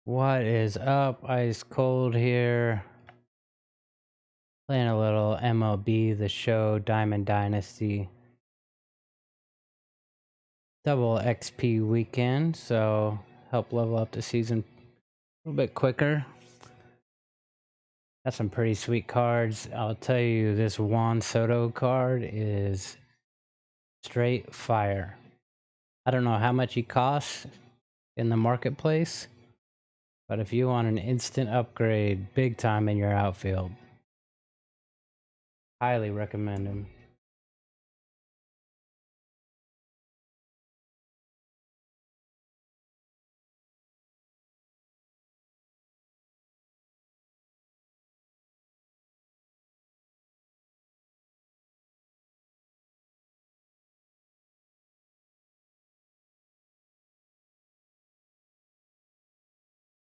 What is up? Ice cold here. Playing a little MLB The Show Diamond Dynasty. Double XP weekend, so help level up the season a little bit quicker. Got some pretty sweet cards. I'll tell you, this Juan Soto card is straight fire. I don't know how much he costs in the marketplace, but if you want an instant upgrade big time in your outfield, highly recommend him.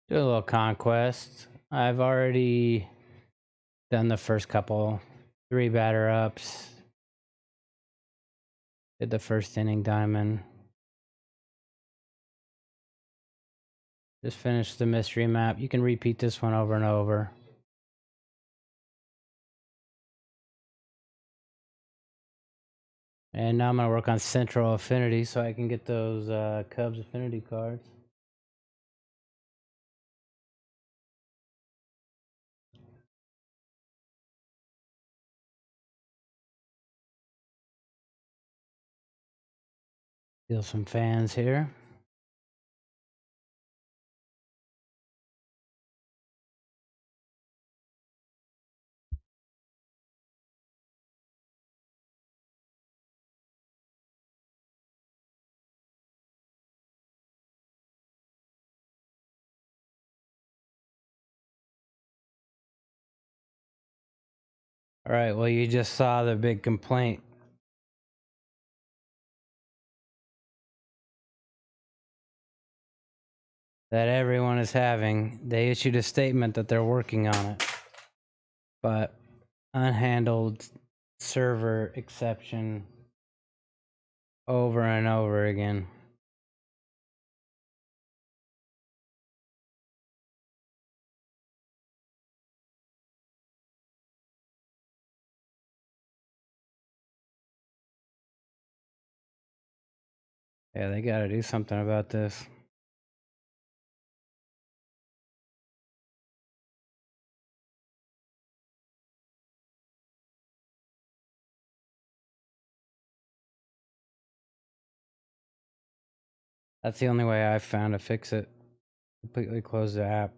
Do a little conquest. I've already done the first couple, 3 batter ups. Did the first inning diamond. Just finished the mystery map. You can repeat this one over and over. And now I'm gonna work on Central Affinity so I can get those Cubs Affinity cards. Feel some fans here. All right, well, you just saw the big complaint. That everyone is having. They issued a statement that they're working on it, but unhandled server exception over and over again. Yeah, they gotta do something about this. That's the only way I've found to fix it. Completely close the app.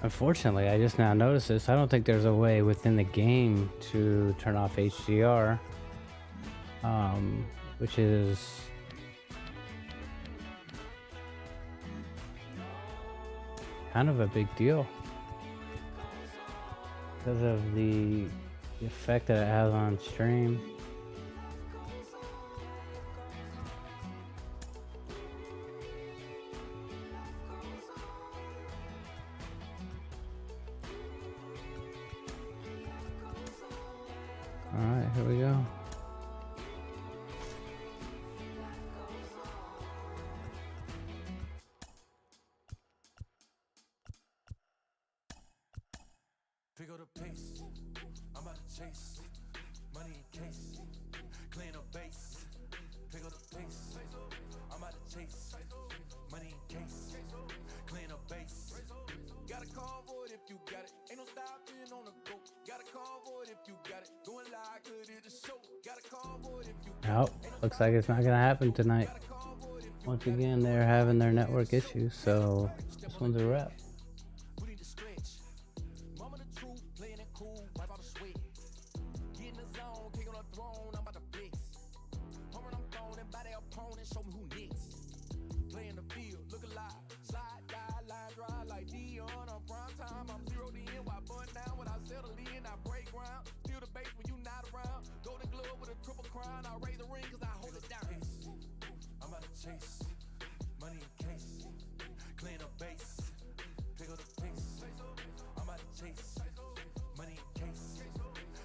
Unfortunately, I just now noticed this. I don't think there's a way within the game to turn off HDR, which is kind of a big deal because of the effect that it has on stream. All right, here we go. Pick up the pace, I'm about to chase money in case, clean up base. Pick up the pace, I'm about to chase money in case, clean up base. Got a call for it if you got it, ain't no stopping on the go. Got a call for it if you got it, going live, good it is show. Got a call for it if you got it. Oh, looks like it's not gonna happen tonight. Once again, they're having their network issues, so this one's a wrap. Chase money in case, clean up base. Pick up the pace, I'm about to chase money in case,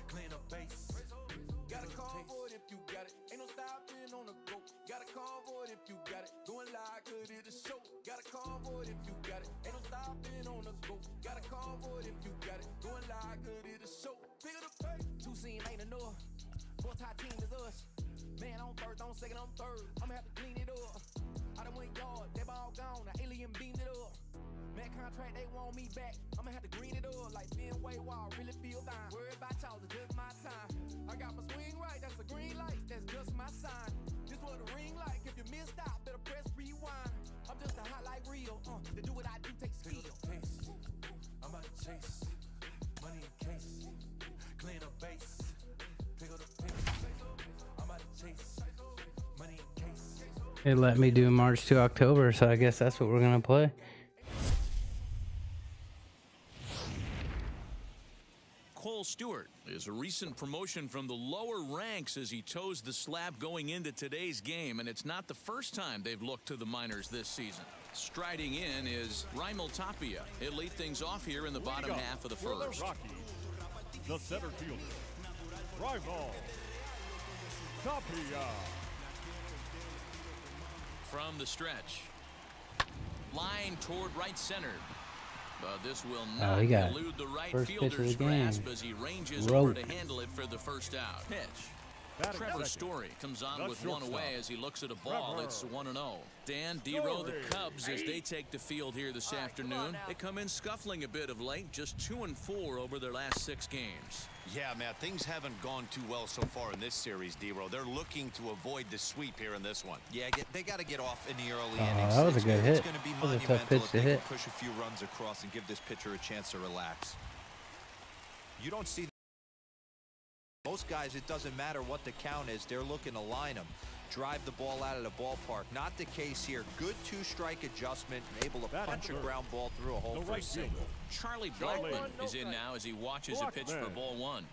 clean up base. Got a call for it if you got it, ain't no stopping on the go. Got a call for it if you got it, going live, good it is show. Got a call for it if you got it, ain't no stopping on the go. Got a call for it if you got it, going live, good it is show. Pick up the pace. Two scene ain't enough, four-tie team is us. Man on first, on second, on third, I'ma have to clean it up. I done went yard, they ball gone, the alien beamed it up. Man contract, they want me back, I'ma have to green it up. Like Fenway Wall, really feel fine. Worry about y'all, it's just my time. I got my swing right, that's a green light, that's just my sign. This what a ring like, if you missed out, better press rewind. I'm just a highlight reel, to do what I do takes skill. I'm about to chase money in case, clean up base. Pick up the pace, I'm about to chase money in case. It let me do March to October, so I guess that's what we're gonna play. Cole Stewart is a recent promotion from the lower ranks as he toes the slab going into today's game, and it's not the first time they've looked to the minors this season. Striding in is Raimel Tapia. He'll lead things off here in the bottom half of the first. The Rockies, the center fielder, Raimel Tapia. From the stretch, line toward right center, but this will not elude the right fielder's grasp as he ranges over to handle it for the first out. Pitch. Trevor Story comes on with one away as he looks at a ball. It's 1-0. Dan Dero, the Cubs, as they take the field here this afternoon, they come in scuffling a bit of late, just 2-4 over their last 6 games. Yeah, Matt, things haven't gone too well so far in this series, Dero. They're looking to avoid the sweep here in this one. Yeah, they got to get off in the early innings. That was a good hit. It's going to be That was a tough pitch to hit. Push a few runs across and give this pitcher a chance to relax. You don't see most guys, it doesn't matter what the count is. They're looking to line them, drive the ball out of the ballpark. Not the case here. Good two-strike adjustment, able to punch a ground ball through a hole for a single. Charlie Blackman is in now as he watches a pitch for ball 1.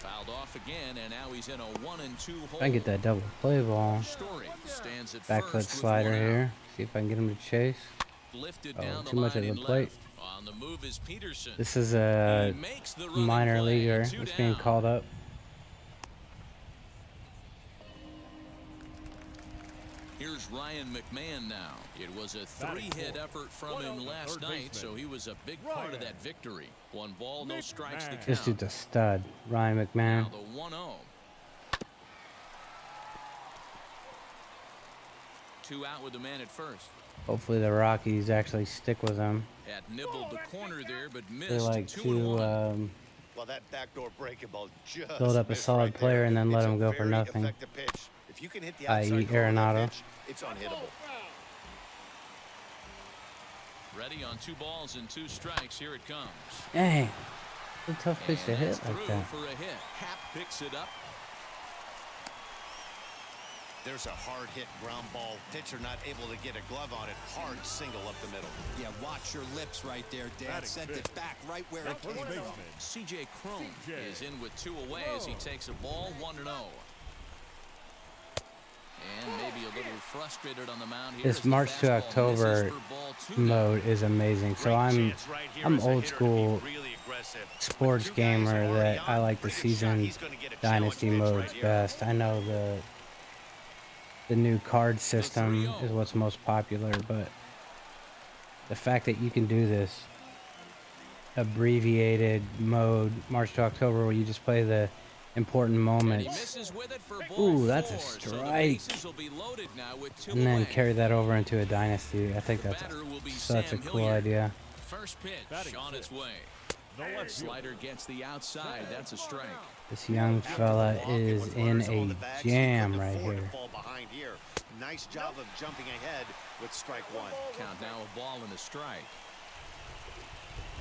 Fouled off again, and now he's in a 1-2 hole. I can get that double play ball. Story stands at Back foot slider here. See if I can get him to chase. Lifted Oh, down too much of the plate. On the move is Peterson. This is a minor leaguer that's being called up. Here's Ryan McMahon now. It was a 3-hit effort from him last night, so he was a big part of that victory. 1 ball, no strikes to count. This dude's a stud, Ryan McMahon. Now the 1-0. 2 out with the man at first. Hopefully the Rockies actually stick with him. Had nibbled the corner there, but missed. They like 2-1. Well, that backdoor breaking ball just build up a solid player and then let him go for nothing. Effective pitch. If you can hit the i.e. outside corner of Arenado. that pitch, it's unhittable. Ready on 2 balls and 2 strikes. Here it comes. Dang. It's a tough pitch to And hit that's like through that. for a hit. Happ picks it up. There's a hard hit ground ball. Pitcher not able to get a glove on it. Hard single up the middle. Yeah, watch your lips right there, Dan. Batting Sent fifth. it back right where it came Baseman. from. C.J. Cron C.J. is in with 2 away as he takes a ball 1-0. And maybe a little frustrated on the mound here. This March to October mode is amazing. So I'm old school sports gamer that I like the season Dynasty modes best. I know the new card system is what's most popular, but the fact that you can do this abbreviated mode March to October where you just play the important moments. Ooh, that's a strike. And then carry that over into a Dynasty. I think that's such a cool idea. First pitch on its way. Slider gets the outside. That's a strike. This young fella is in a jam right here. Nice job of jumping ahead with strike 1. Count now a ball and a strike.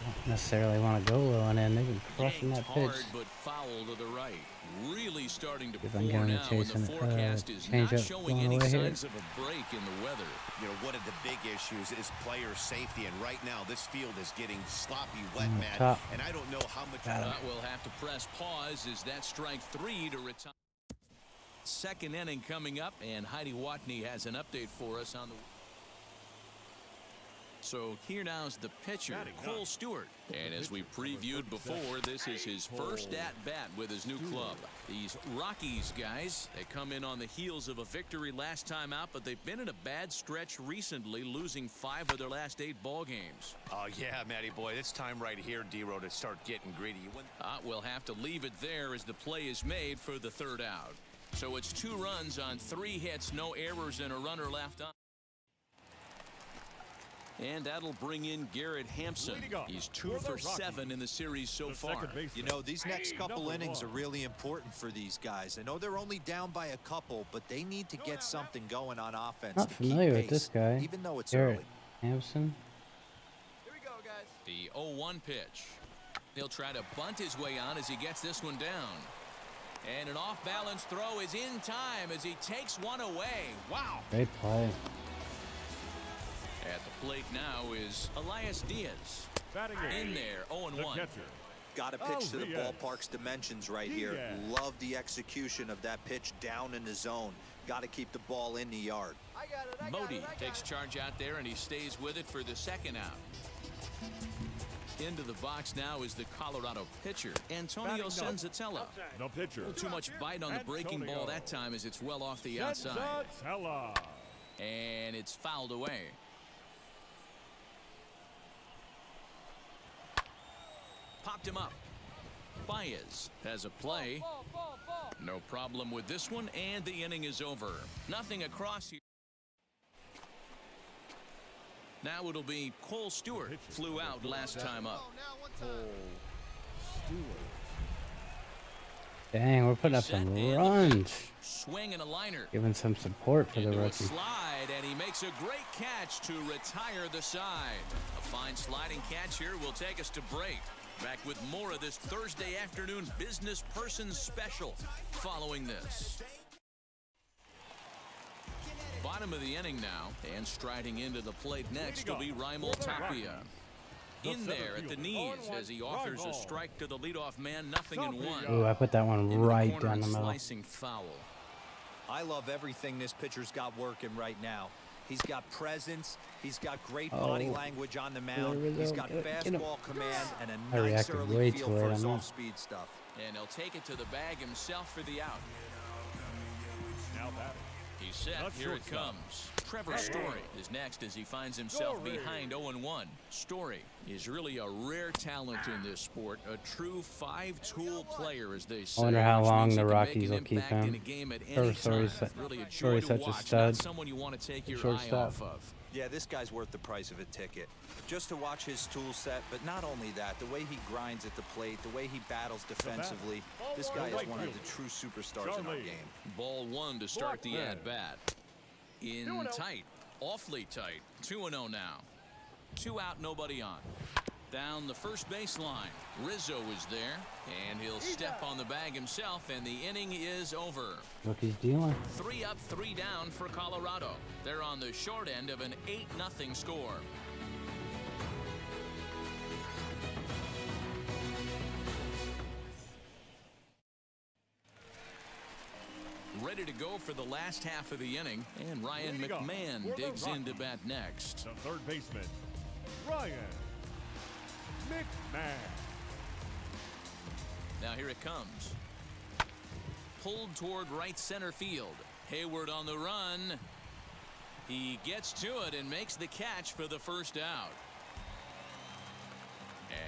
Don't necessarily want to go low on end. They've been crushing that pitch. Hard, but foul to the right. Really starting to If pour I'm going to now, and chase the an forecast is change not up showing going any away here. signs of a break in the weather. You know, one of the big issues is player safety, and right now this field is getting sloppy, wet, man. Top. And I don't know how much. We'll have to press pause as that strike 3 to retire. Second inning coming up, and Heidi Watney has an update for us on the. So here now is the pitcher, Cole Stewart. And as we previewed before, this is his first at-bat with his new club. These Rockies guys, they come in on the heels of a victory last time out, but they've been in a bad stretch recently, losing 5 of their last 8 ball games. Oh, yeah, Matty boy, it's time right here, D-Row, to start getting greedy. We'll have to leave it there as the play is made for the 3rd out. So it's 2 runs on 3 hits, no errors, and a runner left on. And that'll bring in Garrett Hampson. He's 2 for 7 in the series so far. You know, these next couple innings are really important for these guys. I know they're only down by a couple, but they need to get something going on offense. Not to keep familiar with pace, this guy. even though it's Garrett early. Hampson. Here we go, guys. The 0-1 pitch. He'll try to bunt his way on as he gets this one down. And an off-balance throw is in time as he takes one away. Wow. Great play. At the plate now is Elias Diaz. In there, 0-1. Got to pitch to the ballpark's dimensions right here. Love the execution of that pitch down in the zone. Got to keep the ball in the yard. Modi takes charge out there, and he stays with it for the 2nd out. Into the box now is the Colorado pitcher, Antonio Senzatella. No pitcher. Too much bite on the breaking ball that time as it's well off the outside. And it's fouled away. Popped him up. Baez has a play. No problem with this one, and the inning is over. Nothing across here. Now it'll be Cole Stewart. Flew out last time up. Dang, we're putting up some runs. Swing and a liner. Giving some support for the Into a rookie. slide, and he makes a great catch to retire the side. A fine sliding catch here will take us to break. Back with more of this Thursday afternoon Business Person Special following this. Bottom of the inning now, and striding into the plate next will be Raimel Tapia. In there at the knees as he offers a strike to the leadoff man, 0-1. Ooh, I put that one right down the middle. Slicing foul. I love everything this pitcher's got working right now. He's got presence. He's got great body language on the mound. He's got fastball command and a nice early feel for his off-speed stuff. And he'll take it to the bag himself for the out. Now batting. He's set. Here it comes. Trevor Story is next as he finds himself behind 0-1. Story is really a rare talent in this sport, a true 5-tool player, as they say. I wonder how long the Which means he can Rockies make an will keep impact in him. a game at Trevor any time. Story's Really a joy Story's to such a watch, stud. not someone you want to take your eye Shortstop. off of. Yeah, this guy's worth the price of a ticket. Just to watch his tool set, but not only that, the way he grinds at the plate, the way he battles defensively, this guy is one of the true superstars in our game. Ball one to start the at-bat. In tight, awfully tight. 2-0 now. 2 out, nobody on. Down the first baseline. Rizzo is there, and he'll step on the bag himself, and the inning is over. Look, he's dealing. 3 up, 3 down for Colorado. They're on the short end of an 8-0 score. Ready to go for the last half of the inning, and Ryan McMahon digs into bat next. The third baseman, Ryan McMahon. Now here it comes. Pulled toward right center field. Hayward on the run. He gets to it and makes the catch for the first out.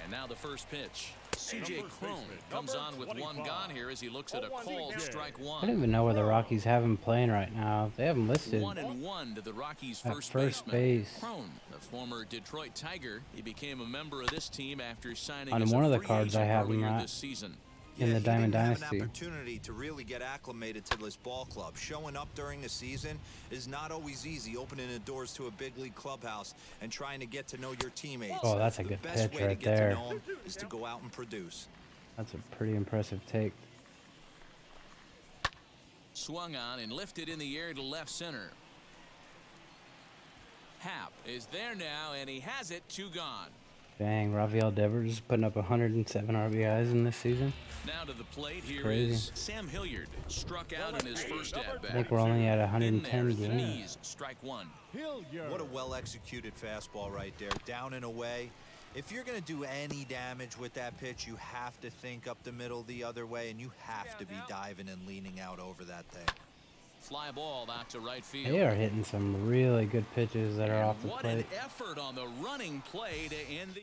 And now the first pitch. C.J. Cron comes on with 1 gone here as he looks at a called strike 1. I don't even know where the Rockies have him playing right now. They have him listed 1-1 to the Rockies' at first base. Cron, the former Detroit Tiger, he became a member of this team after signing On as one a of the free cards I agent have him earlier at this season. in the Diamond He didn't have Dynasty. an opportunity to really get acclimated to this ball club. Showing up during the season is not always easy. Opening the doors to a big league clubhouse and trying to get to know your teammates. Oh, that's a The good best pitch way right to get there. to know 'em is to go out and produce. That's a pretty impressive take. Swung on and lifted in the air to left center. Happ is there now, and he has it. 2 gone. Dang, Rafael Devers is putting up 107 RBIs in this season. Now to the plate, here crazy. is Sam Hilliard. Struck out in his first at-bat. I think we're only at In 110 there at the games. knees, strike 1. What a well-executed fastball right there. Down and away. If you're going to do any damage with that pitch, you have to think up the middle the other way, and you have to be diving and leaning out over that thing. Fly ball out to right field. They are hitting some really good pitches that are off the What plate. an effort on the running play to end the...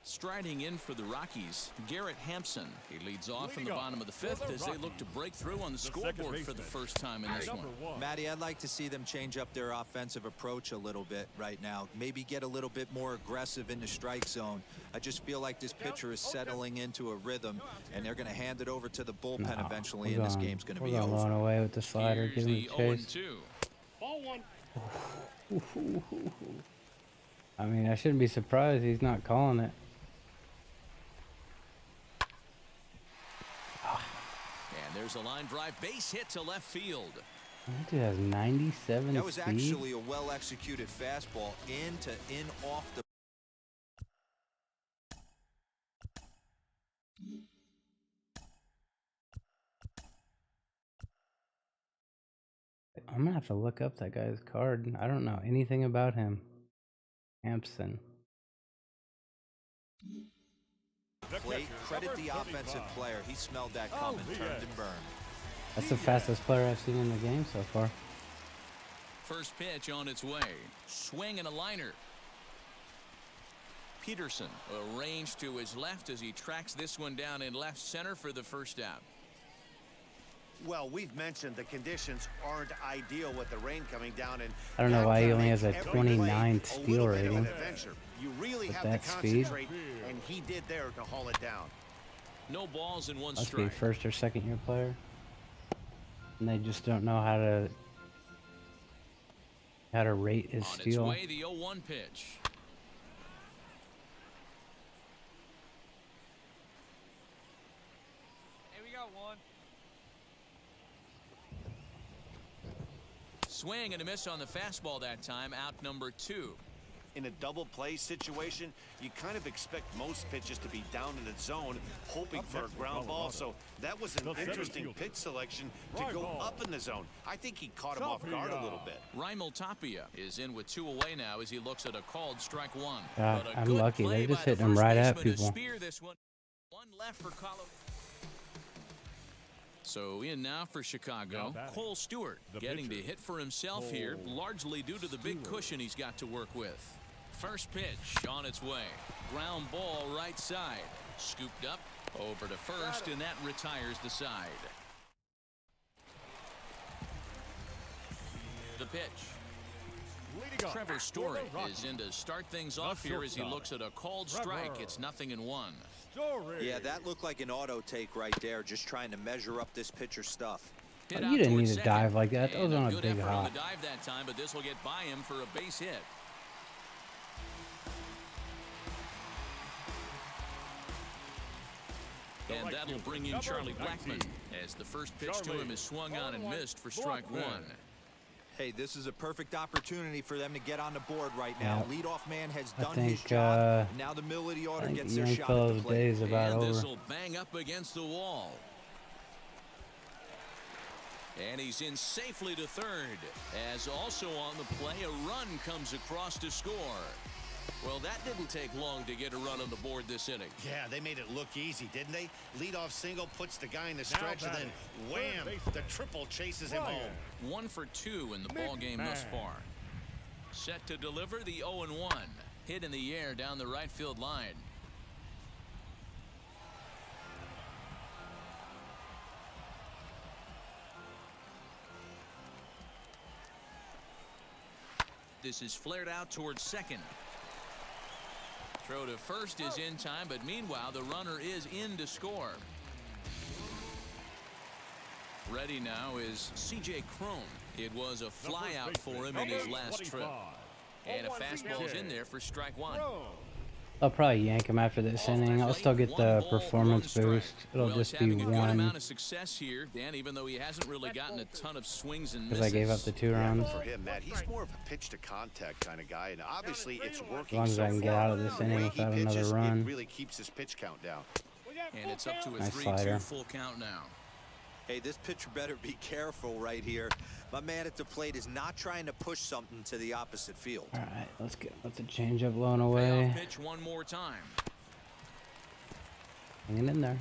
Striding in for the Rockies, Garrett Hampson. He leads off in the bottom of the 5th as they look to break through on the scoreboard for the first time in this one. Matty, I'd like to see them change up their offensive approach a little bit right now. Maybe get a little bit more aggressive in the strike zone. I just feel like this pitcher is settling into a rhythm, and they're going to hand it over to the bullpen eventually, and this game's going to be over. We're going away with the slider. Here's Give him the a chase. 0-2. Ball 1. I mean, I shouldn't be surprised he's not calling it. And there's a line drive base hit to left field. That dude has 97 That was speed. actually a well-executed fastball in off the... I'm gonna have to look up that guy's card. I don't know anything about him. Hampson. plate. Credit the offensive player. He smelled that coming, turned and burned. That's the fastest player I've seen in the game so far. First pitch on its way. Swing and a liner. Peterson arranged to his left as he tracks this one down in left center for the first out. Well, we've mentioned the conditions aren't ideal with the rain coming down, and I don't know why he only has a 29 steal rating. You really With have that to speed. concentrate, and he did there to haul it down. No balls and 1 Must be a strike. first or second year player. And they just don't know how to rate his On its steal. way, the 0-1 pitch. Hey, we got one. Swing and a miss on the fastball that time. Out number 2. In a double play situation, you kind of expect most pitches to be down in the zone, hoping for a ground ball. So that was an interesting pitch selection to go up in the zone. I think he caught him off guard a little bit. Raimel Tapia is in with 2 away now as he looks at a called strike 1. God, But a I'm good lucky. play They're just by the hitting him first right at baseman to people. spear this one. 1 left for Colorado. So in now for Chicago, Cole Stewart getting to hit for himself here, largely due to the big cushion he's got to work with. First pitch on its way. Ground ball right side. Scooped up over to first, and that retires the side. The pitch. Trevor Story is in to start things off here as he looks at a called strike. It's 0-1. Yeah, that looked like an auto take right there, just trying to measure up this pitcher's stuff. Oh, you didn't need to dive like that. That was on a good big effort on hop. the dive that time, but this will get by him for a base hit. And that'll bring in Charlie Blackmon as the first pitch to him is swung on and missed for strike one. Hey, this is a perfect opportunity for them to get on the board right now. Yep. Leadoff man has I done think, his job. Now the middle of the order gets their shot at the plate. Days about And over. this will bang up against the wall. And he's in safely to third, as also on the play a run comes across to score. Well, that didn't take long to get a run on the board this inning. Yeah, they made it look easy, didn't they? Leadoff single puts the guy in the stretch, and then wham, the triple chases him home. 1 for 2 in the ball game thus far. Set to deliver the 0-1. Hit in the air down the right field line. This is flared out towards second. Throw to first is in time, but meanwhile the runner is in to score. Ready now is C.J. Cron. It was a fly out for him in his last trip. And a fastball is in there for strike one. I'll probably yank him after this inning. I'll still get the performance boost. It'll Well, just be having a good amount one of success here, Dan, even though he hasn't really gotten a ton of swings and because misses. I gave up the 2 runs. For him, Matt, he's more of a pitch to contact kind of guy, and obviously it's As working. long as I can get out of this The inning way without he another pitches, run. it really keeps his pitch count down. And it's up to a Nice 3-2 slider. full count now. Hey, this pitcher better be careful right here. My man at the plate is not trying to push something to the opposite field. All right, let the changeup blown Payoff away. pitch one more time. Hanging in there.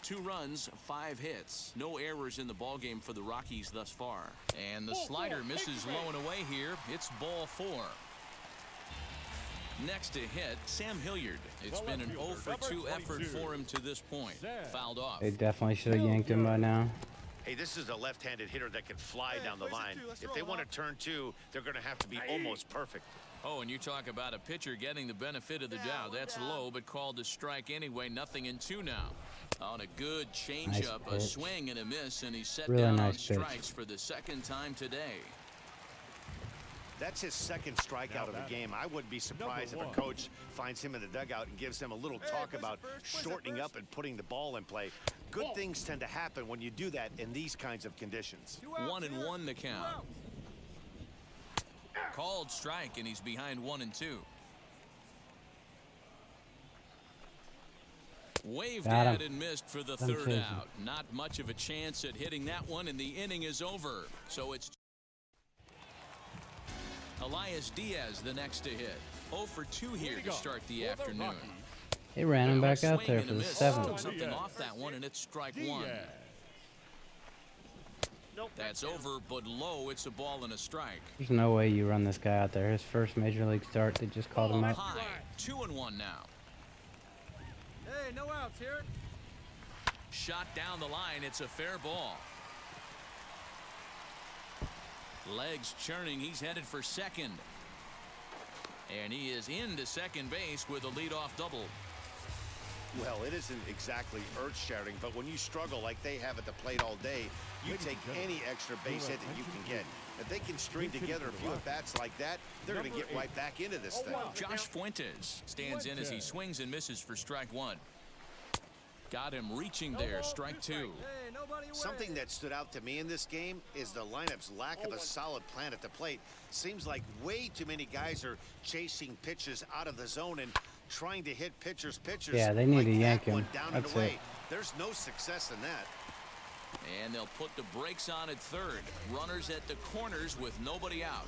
2 runs, 5 hits. No errors in the ballgame for the Rockies thus far. And the slider misses low and away here. It's ball 4. Next to hit, Sam Hilliard. It's been an 0 for 2 effort for him to this point. Fouled off. They definitely should have yanked him by now. Hey, this is a left-handed hitter that can fly down the line. If they want to turn 2, they're going to have to be almost perfect. Oh, and you talk about a pitcher getting the benefit of the doubt. That's low, but called to strike anyway. 0-2 now. On a good changeup, a swing and a miss, and he's set Really down nice on pitch. strikes for the second time today. That's his second strikeout of the game. I wouldn't be surprised if a coach finds him in the dugout and gives him a little talk about shortening up and putting the ball in play. Good things tend to happen when you do that in these kinds of conditions. 1-1 the count. Called strike, and he's behind 1-2. Waved Got him. at and missed for the Done third chasing. out. Not much of a chance at hitting that one, and the inning is over. So it's Elias Diaz the next to hit. 0 for 2 here to start the afternoon. They ran him back out Swing there and for a the miss. 7th. Took something off that one, and it's strike one. That's over, but low. It's a ball and a strike. There's no way you run this guy out there. His first major league start, they just called him up. High. 2-1 now. Hey, no outs here. Shot down the line. It's a fair ball. Legs churning. He's headed for second. And he is into second base with a leadoff double. Well, it isn't exactly earth-shattering, but when you struggle like they have at the plate all day, you take any extra base hit that you can get. If they can string together a few at-bats like that, they're going to get right back into this thing. Josh Fuentes stands in as he swings and misses for strike one. Got him reaching there, strike two. Something that stood out to me in this game is the lineup's lack of a solid plan at the plate. Seems like way too many guys are chasing pitches out of the zone and trying to hit pitchers. Yeah, they need like to yank that one him. down and That's away. it. There's no success in that. And they'll put the brakes on at third. Runners at the corners with nobody out.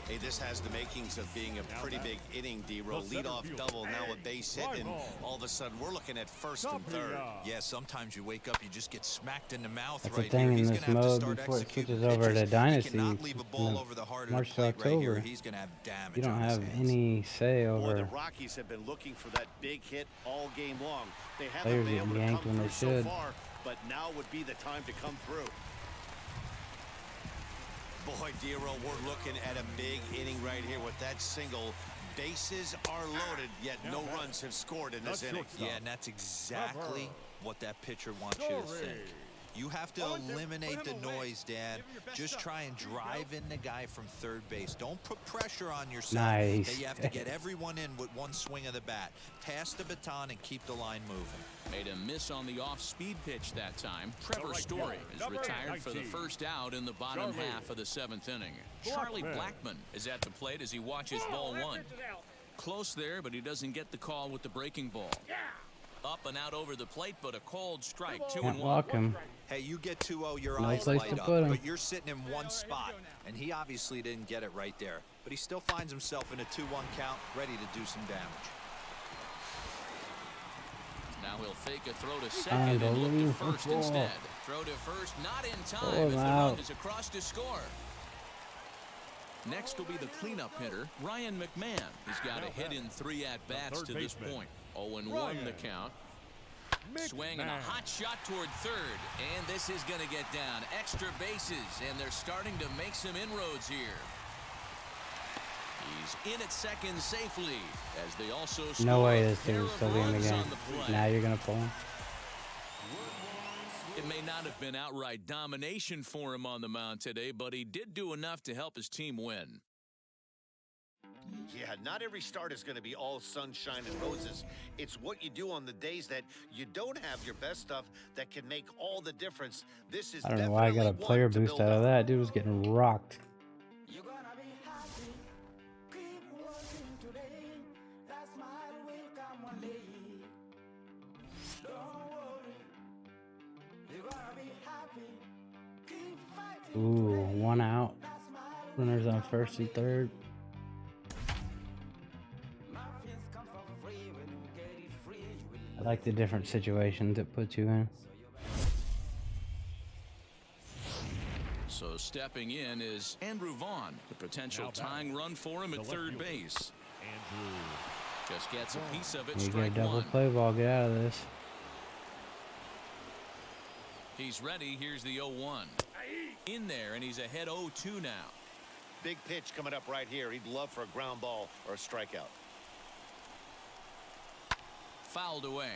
Hey, this has the makings of being a pretty big inning, D-Roll. Leadoff double, now a base hit, and all of a sudden we're looking at first and third. Yeah, sometimes you wake up, you just get smacked in the mouth That's the right thing here. in He's this gonna have to mode start before it executing switches over to pitches. Dynasty. He cannot leave a ball from over the heart of March the to plate right here. October. He's going to have damage You don't on his have hands. any say Boy, the over Rockies have been looking for that big hit all game long. They haven't players been able getting to yanked come when through they so should. far, but now would be the time to come through. Boy, Dero, we're looking at a big inning right here with that single. Bases are loaded, yet no runs have scored in this inning. Yeah, and that's exactly what that pitcher wants you to think. You have to eliminate the noise, Dan. Just try and drive in the guy from third base. Don't put pressure on yourself. Nice. You have to get everyone in with one swing of the bat. Pass the baton and keep the line moving. Made a miss on the off-speed pitch that time. Trevor Story is retired for the first out in the bottom half of the 7th inning. Charlie Blackmon is at the plate as he watches ball 1. Close there, but he doesn't get the call with the breaking ball. Up and out over the plate, but a cold strike. 2-1. Hey, you get 2-0, your Nice eyes place light to up, put him. but you're sitting in one spot, and he obviously didn't get it right there. But he still finds himself in a 2-1 count, ready to do some damage. Now he'll fake a throw to second and look to first instead. Throw to first, not in time as the run is across to score. Next will be the cleanup hitter, Ryan McMahon. He's got a hit in 3 at-bats to this point. 0-1 the count. Swing and a hot shot toward third. And this is going to get down. Extra bases, and they're starting to make some inroads here. He's in at second safely, as they also score. No way this dude's still in the game. Now you're going to pull him. It may not have been outright domination for him on the mound today, but he did do enough to help his team win. Yeah, not every start is going to be all sunshine and roses. It's what you do on the days that you don't have your best stuff that can make all the difference. This is I don't know why I got a player boost out of that. Dude was getting rocked. You're gonna be happy. Keep working today. That smile will come one day. Don't worry. You're gonna be happy. Keep fighting. Ooh, 1 out. Runners on first and third. I like the different situations it puts you in. So stepping in is Andrew Vaughn, the potential tying run for him at third base. Andrew Just gets a piece of it. You get a Strike double 1. play ball. Get out of this. He's ready. Here's the 0-1. In there, and he's ahead 0-2 now. Big pitch coming up right here. He'd love for a ground ball or a strikeout. Fouled away.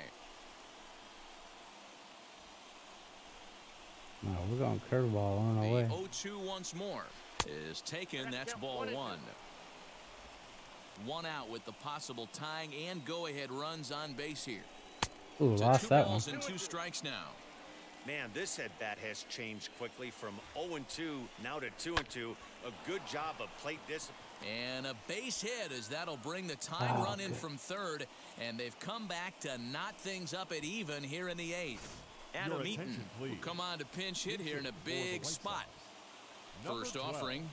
No, we're going curveball on our The way. 0-2 once more is taken. That's ball 1. 1 out with the possible tying and go-ahead runs on base here. Ooh, lost that one. 2 balls and 2 strikes now. Man, this at-bat has changed quickly from 0-2 now to 2-2. A good job of plate discipline. And a base hit as that'll bring the tying run in from third. And they've come back to knot things up at even here in the 8th. Adam Eaton will come on to pinch hit here in a big spot. First offering.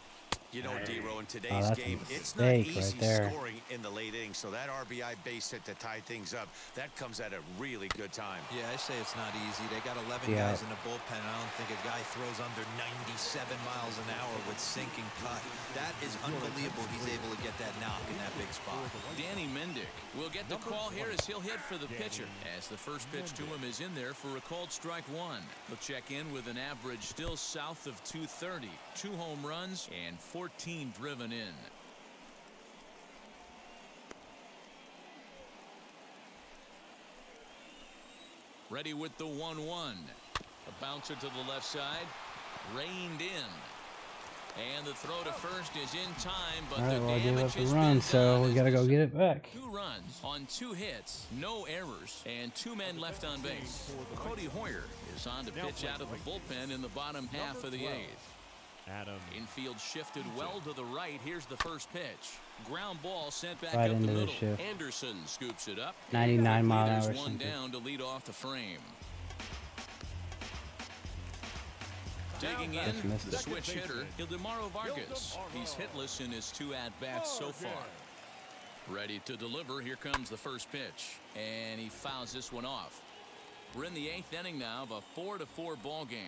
You know, Dero, in today's game, it's not right easy there. scoring in the late innings. So that RBI base hit to tie things up, that comes at a really good time. Yeah, I say it's not easy. They got 11 guys in the bullpen. I don't think a guy throws under 97 miles an hour with sinking cut. That is unbelievable. He's able to get that knock in that big spot. Danny Mendick will get the call here as he'll hit for the pitcher. As the first pitch to him is in there for a called strike 1. He'll check in with an average still south of 230. 2 home runs and 14 driven in. Ready with the 1-1. A bouncer to the left side. Reined in. And the throw to first is in time, but the damage has been done. So we got to go get it back. 2 runs on 2 hits, no errors, and 2 men left on base. Cody Hoyer is on to pitch out of the bullpen in the bottom half of the 8th. Adam. Infield shifted well to the right. Here's the first pitch. Ground ball sent back Right up the into the middle. shift. Anderson scoops it up. 99 mile an hour There's 1 sinker. down to lead off the frame. Digging in, missed the it. switch hitter, Ildemaro Vargas. He's hitless in his 2 at-bats so far. Ready to deliver. Here comes the first pitch. And he fouls this one off. We're in the 8th inning now of a 4-4 ball game.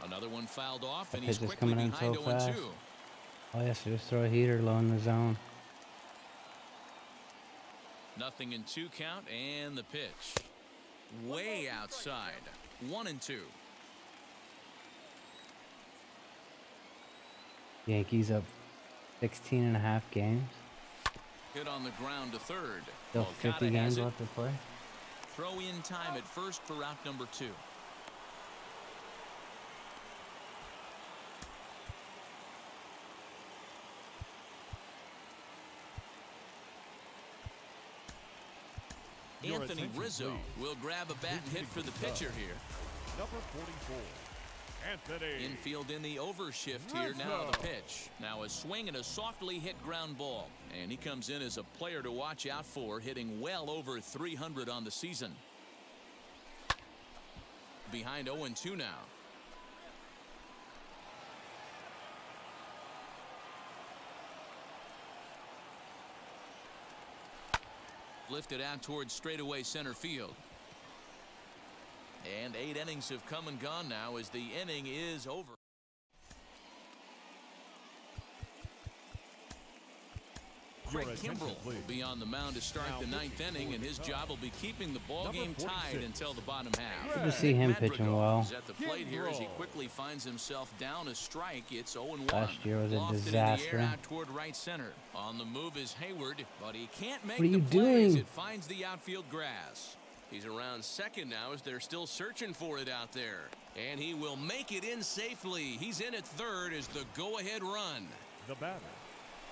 Another one fouled off, and he's Pitch is quickly coming in behind so 0-2. fast. All he has to do is throw a heater low in the zone. Nothing in 2 count, and the pitch. way outside. 1-2. Yankees up 16.5 games. Hit on the ground to third. Still 50 games left to play. Throw in time at first for out number 2. Anthony Rizzo will grab a bat and hit for the pitcher here. Number 44, Anthony. Infield in the overshift here. Now the pitch. Now a swing and a softly hit ground ball. And he comes in as a player to watch out for, hitting well over 300 on the season. Behind 0-2 now. Lifted out towards straightaway center field. And 8 innings have come and gone now as the inning is over. Craig Kimbrell will be on the mound to start the 9th inning, and his job will be keeping the ball game tied until the bottom half. Good to see him pitching well. At the plate here as he quickly finds himself down a strike. It's 0-1. Last year was a Lofted disaster. in the air out toward right center. On the move is Hayward, but he can't make What are the you play as doing? it finds the outfield grass. He's around second now as they're still searching for it out there. And he will make it in safely. He's in at third as the go-ahead run. The batter,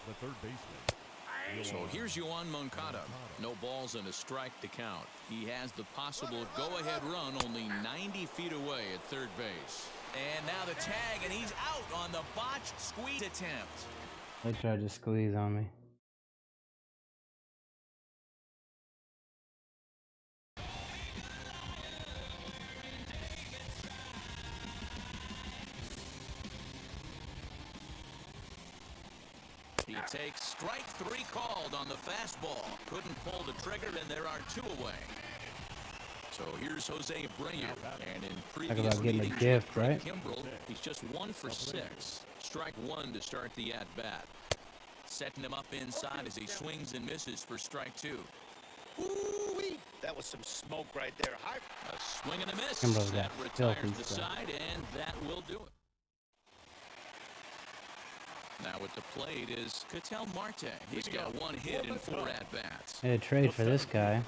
the third baseman. So here's Yoan Moncada. No balls and a strike to count. He has the possible go-ahead run only 90 feet away at third base. And now the tag, and he's out on the botched squeeze attempt. They tried to squeeze on me. He takes strike 3 called on the fastball. Couldn't pull the trigger, and there are 2 away. So here's Jose Abreu. And in previous Talk about getting a meetings gift, with Craig right? Kimbrell, he's just 1 for 6. Strike 1 to start the at-bat. Setting him up inside as he swings and misses for strike 2. Ooh-wee. That was some smoke right there. A swing and a miss. Kimbrell's That got retires filthy the stuff. side, and that will do it. Now at the plate is Ketel Marte. He's got 1 hit in 4 at-bats. I had to trade for this guy.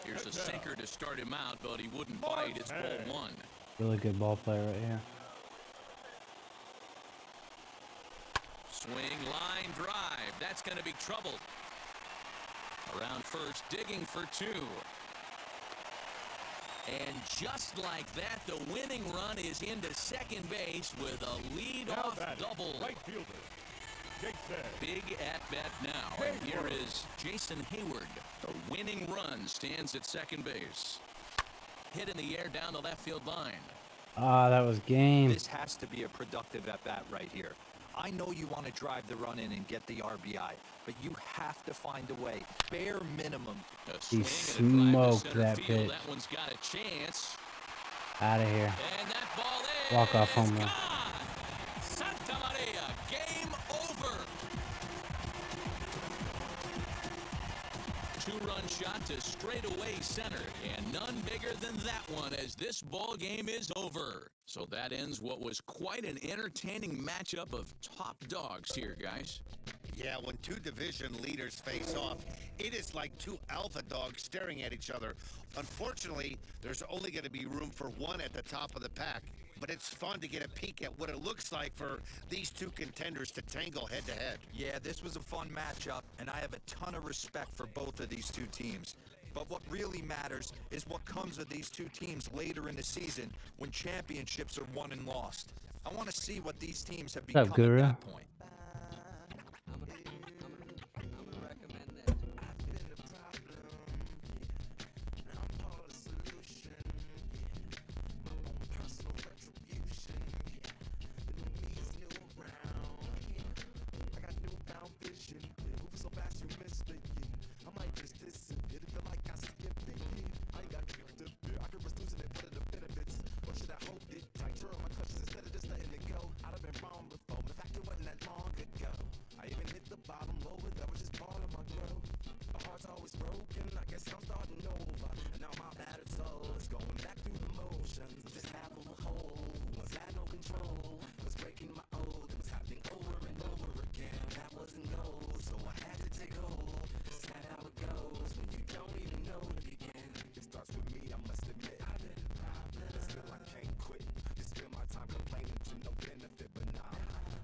Here's a sinker to start him out, but he wouldn't bite. It's ball 1. Really good ball player right here. Swing, line, drive. That's going to be trouble. Around first, digging for 2. And just like that, the winning run is into second base with a lead-off double. Right fielder, Jason. Big at-bat now. And here is Jason Hayward. The winning run stands at second base. Hit in the air down the left field line. Ah, that was game. This has to be a productive at-bat right here. I know you want to drive the run in and get the RBI, but you have to find a way. Bare minimum. He smoked that pitch. That one's got a chance. Out of here. And that ball is Walk-off home run. gone. Santa Maria, game over. 2-run shot to straightaway center, and none bigger than that one as this ball game is over. So that ends what was quite an entertaining matchup of top dogs here, guys. Yeah, when 2 division leaders face off, it is like 2 alpha dogs staring at each other. Unfortunately, there's only going to be room for 1 at the top of the pack. But it's fun to get a peek at what it looks like for these 2 contenders to tangle head-to-head. Yeah, this was a fun matchup, and I have a ton of respect for both of these 2 teams. But what really matters is what comes of these 2 teams later in the season when championships are won and lost. I want to see what these teams have become What's up, Guru? at that point. control. Was breaking my old, it was happening over and over again. That wasn't gold, so I had to take hold. That's not how it goes when you don't even know to begin. It starts with me, I must admit. I've been a problem, but still I can't quit. You spend my time complaining to no benefit, but nah,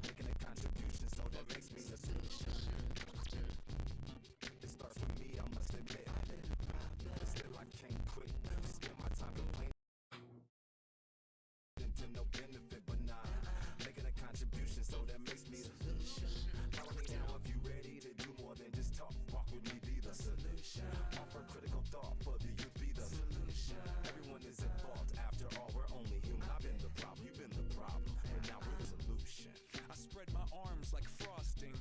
making a contribution, so that makes me a solution. It starts with me, I must admit. I've been a problem, but still I can't quit. You spend my time complaining to no benefit, but nah, making a contribution, so that makes me a solution. Follow me now if you ready to do more than just talk. Walk with me, be the solution. Offer critical thought for the youth, be the solution. Everyone is involved, after all, we're only human. I've been the problem, you've been the problem, and now we're the solution. I spread my arms like frosting,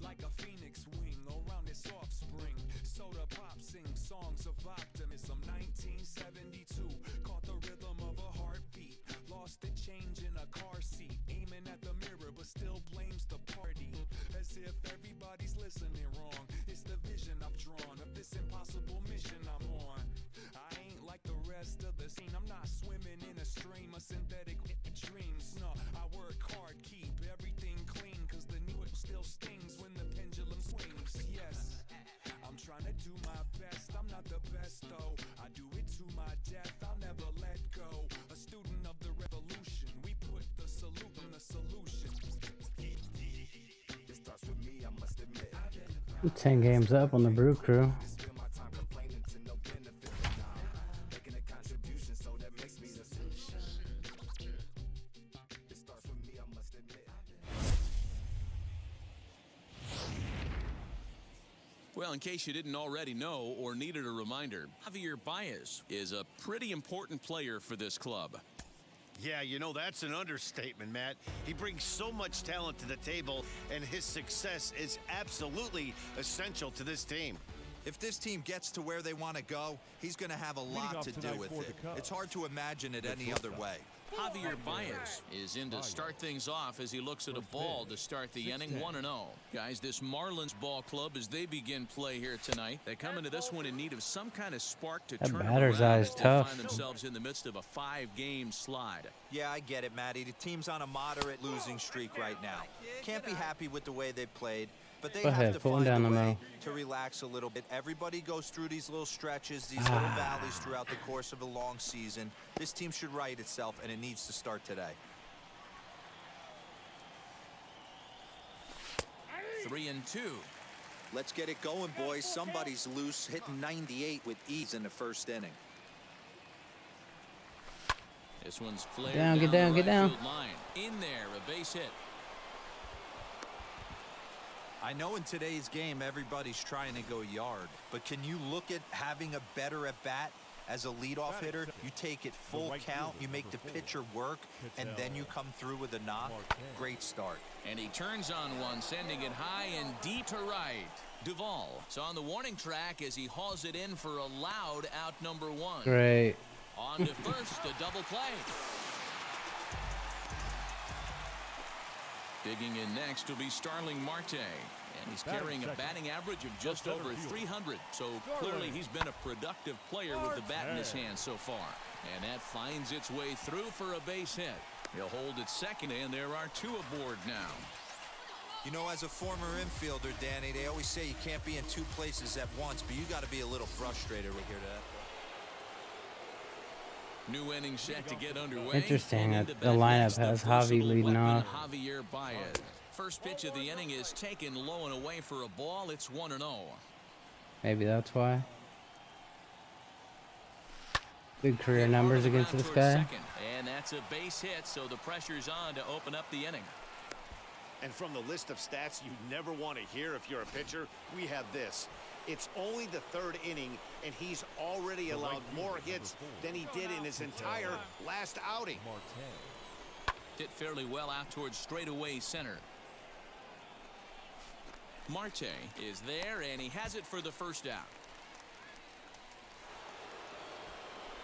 like a phoenix wing around its offspring. Soda pop sing songs of optimism. 1972, caught the rhythm of a heartbeat. Lost the change in a car seat, aiming at the mirror but still blames the party. As if everybody's listening wrong. It's the vision I've drawn of this impossible mission I'm on. I ain't like the rest of the scene. I'm not swimming in a stream of synthetic dreams. No, I work hard, keep everything clean, cause the needle still stings when the pendulum swings. Yes, I'm trying to do my best. I'm not the best though. I do it to my death. I'll never let go. A student of the revolution. We put the salute in the solution. It starts with me, I must admit. 10 games up on the Brew Crew. Spend my time complaining to no benefit, but nah, making a contribution, so that makes me the solution. It starts with me, I must admit. Well, in case you didn't already know or needed a reminder, Javier Baez is a pretty important player for this club. Yeah, you know, that's an understatement, Matt. He brings so much talent to the table, and his success is absolutely essential to this team. If this team gets to where they want to go, he's going to have a lot to do with it. It's hard to imagine it any other way. Javier Baez is in to start things off as he looks at a ball to start the inning 1-0. Guys, this Marlins ball club, as they begin play here tonight, they come into this one in need of some kind of spark to turn batter's around eye's as they tough. find themselves in the midst of a 5-game slide. Yeah, I get it, Matty. The team's on a moderate losing streak right now. Can't be happy with the way they played, but they Go have ahead, to pull him find down a the way middle. to relax a little bit. Everybody goes through these little stretches, these little valleys throughout the course of a long season. This team should right itself, and it needs to start today. 3-2. Let's get it going, boys. Somebody's loose, hitting 98 with ease in the first inning. This one's flared Down, get the down, get right down. field line. In there, a base hit. I know in today's game everybody's trying to go yard, but can you look at having a better at bat as a leadoff hitter? You take it full count, you make the pitcher work, and then you come through with a knock. Great start. And he turns on one, sending it high and deep to right. Duvall is on the warning track as he hauls it in for a loud out number 1. Great. On to first, a double play. Digging in next will be Starling Marte. And he's carrying a batting average of just over 300. So clearly he's been a productive player with the bat in his hand so far. And that finds its way through for a base hit. He'll hold it second, and there are 2 aboard now. You know, as a former infielder, Danny, they always say you can't be in 2 places at once, but you got to be a little frustrated right here. New inning set to get underway. Interesting And that into the bat lineup next, the has Javi versatile leading weapon, off. Javier Baez. First pitch of the inning is taken low and away for a ball. It's 1-0. Maybe that's why. Good career numbers against this guy. Second, and that's a base hit, so the pressure's on to open up the inning. And from the list of stats you never want to hear if you're a pitcher, we have this. It's only the 3rd inning, and he's already allowed more hits than he did in his entire last outing. Hit fairly well out towards straightaway center. Marte is there, and he has it for the first out.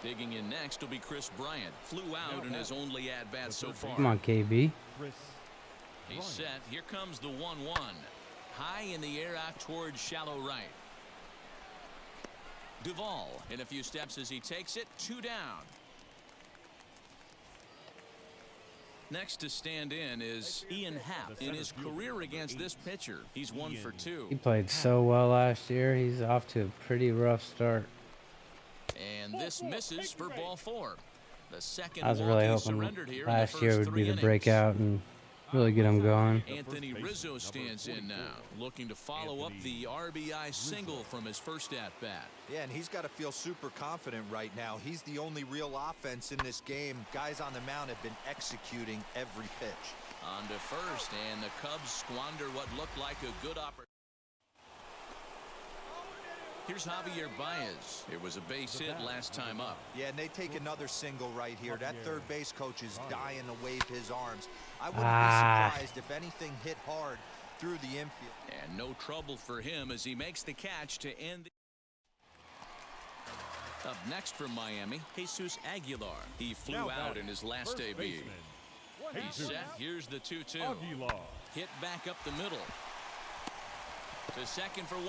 Digging in next will be Chris Bryant. Flew out in his only at-bat so far. Come on, KB. He's set. Here comes the 1-1. High in the air out towards shallow right. Duvall in a few steps as he takes it. 2 down. Next to stand in is Ian Happ. In his career against this pitcher, he's 1 for 2. He played so well last year. He's off to a pretty rough start. And this misses for ball 4. The second I was really hoping last year would be the breakout and really get him going. Anthony Rizzo stands in now, looking to follow up the RBI single from his first at-bat. Yeah, and he's got to feel super confident right now. He's the only real offense in this game. Guys on the mound have been executing every pitch. On to first, and the Cubs squander what looked like a good opportunity. Here's Javier Baez. It was a base hit last time up. Yeah, and they take another single right here. That third base coach is dying to wave his arms. I wouldn't be surprised if anything hit hard through the infield. And no trouble for him as he makes the catch to end. Up next from Miami, Jesus Aguilar. He flew out in his last debut. He's set. Here's the 2-2. Hit back up the middle. To second for 1.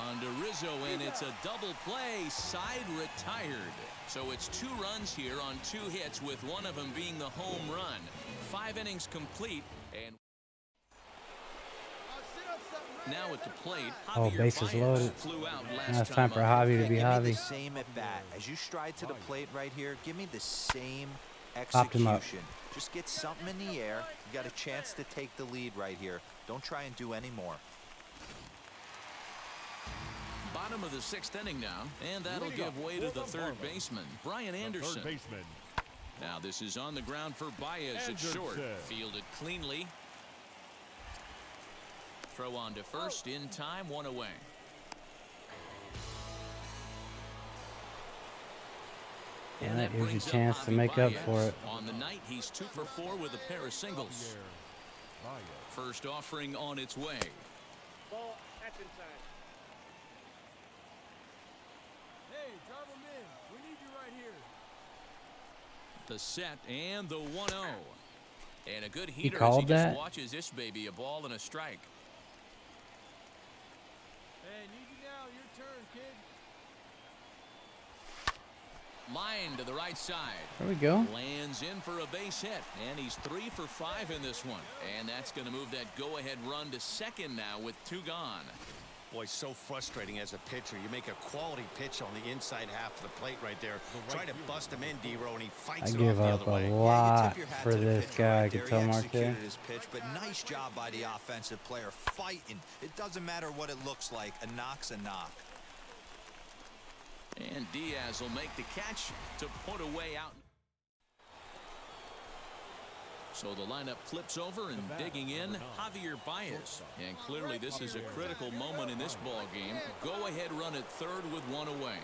On to Rizzo, and it's a double play. Side retired. So it's 2 runs here on 2 hits, with one of them being the home run. 5 innings complete, and now at the plate, bases loaded. Flew out now it's time for Javi to be Javi. Same at bat. As you stride to the plate right here, give me the same execution. Just get something in the air. You got a chance to take the lead right here. Don't try and do any more. Bottom of the 6th inning now, and that'll give way to the third baseman, Brian Anderson. Now this is on the ground for Baez at short. Fielded cleanly. Throw on to first in time, 1 away. And that gives you a chance to make up for it. On the night, he's 2 for 4 with a pair of singles. First offering on its way. Ball, action time. Hey, drive him in. We need you right here. The set and the 1-0. And a good He heater as called he that? just watches this baby, a ball and a strike. Hey, need you now. Your turn, kid. Line to the right side. There we go. Lands in for a base hit, and he's 3 for 5 in this one. And that's going to move that go-ahead run to second now with 2 gone. Boy, so frustrating as a pitcher. You make a quality pitch on the inside half of the plate right there. Try to bust him in, D-Row, and he fights I it give off the up other way. a lot Yeah, for this guy. I could tell Marte. His pitch, but nice job by the offensive player fighting. It doesn't matter what it looks like. A knock's a knock. And Diaz will make the catch to put away out. So the lineup flips over, and digging in, Javier Baez. And clearly this is a critical moment in this ball game. Go ahead run at third with 1 away.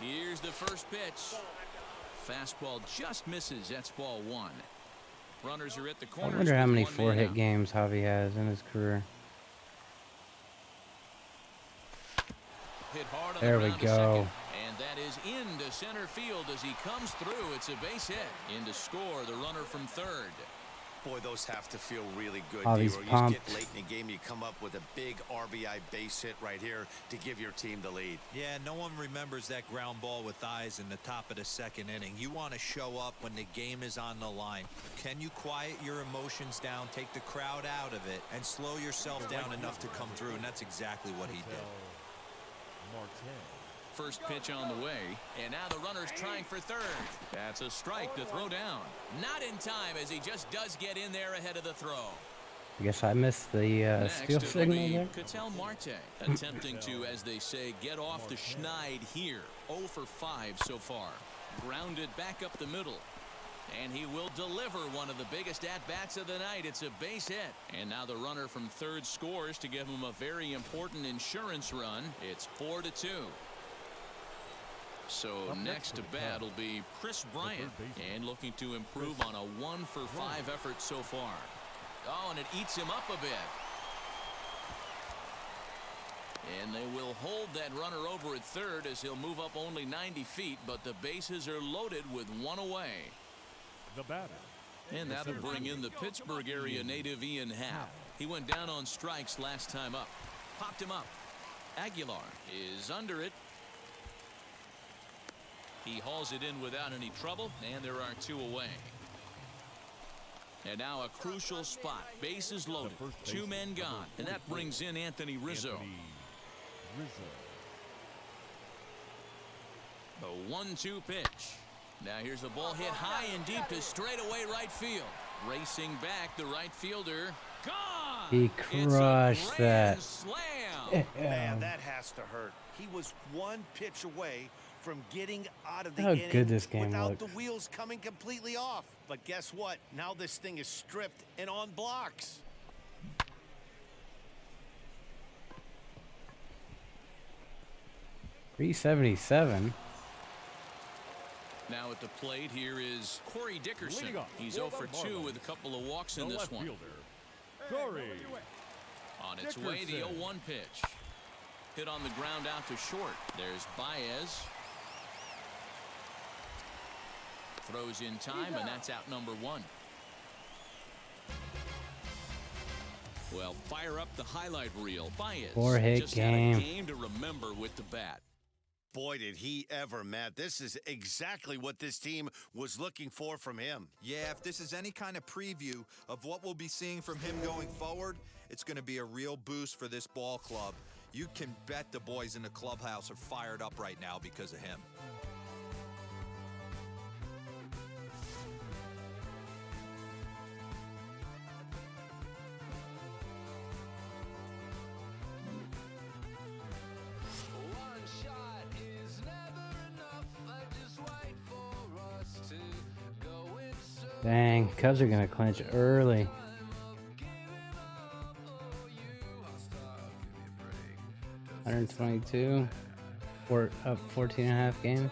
Here's the first pitch. Fastball just misses. That's ball 1. Runners are at the I corners. wonder how many with 1 man 4-hit out. games Javi has in his career. Hit hard on There the we ground to go. second, and that is into center field as he comes through. It's a base hit. In to score, the runner from third. Boy, those have to feel really good, Javi's D-Row. You pumped. just get late in the game, you come up with a big RBI base hit right here to give your team the lead. Yeah, no one remembers that ground ball with eyes in the top of the 2nd inning. You want to show up when the game is on the line. Can you quiet your emotions down, take the crowd out of it, and slow yourself down enough to come through? And that's exactly what he did. First pitch on the way, and now the runner's trying for third. That's a strike to throw down. Not in time, as he just does get in there ahead of the throw. I guess I missed the steal Next, signal it'll be there. Ketel Marte attempting to, as they say, get off the schneid here. 0 for 5 so far. Grounded back up the middle. And he will deliver one of the biggest at-bats of the night. It's a base hit. And now the runner from third scores to give him a very important insurance run. It's 4-2. So next to bat will be Chris Bryant, and looking to improve on a 1 for 5 effort so far. Oh, and it eats him up a bit. And they will hold that runner over at third as he'll move up only 90 feet, but the bases are loaded with 1 away. The batter. And that'll bring in the Pittsburgh area native Ian Happ. He went down on strikes last time up. Popped him up. Aguilar is under it. He hauls it in without any trouble, and there are 2 away. And now a crucial spot. Bases loaded. 2 men gone. And that brings in Anthony Rizzo. The 1-2 pitch. Now here's a ball hit high and deep to straightaway right field. Racing back, the right fielder. Gone! He crushed that. Slam. Man, that has to hurt. He was one pitch away from getting out of the How inning good this game without looks. the wheels coming completely off. But guess what? Now this thing is stripped and on blocks. .377. Now at the plate here is Corey Dickerson. He's 0 for 2 with a couple of walks in this one. On its way, the 0-1 pitch. Hit on the ground out to short. There's Baez. Throws in time, and that's out number 1. Well, fire up the highlight reel. Baez 4-hit just game. had a game to remember with the bat. Boy, did he ever, Matt. This is exactly what this team was looking for from him. Yeah, if this is any kind of preview of what we'll be seeing from him going forward, it's going to be a real boost for this ball club. You can bet the boys in the clubhouse are fired up right now because of him. Dang, Cubs are gonna clinch early. $122. We're up 14.5 games.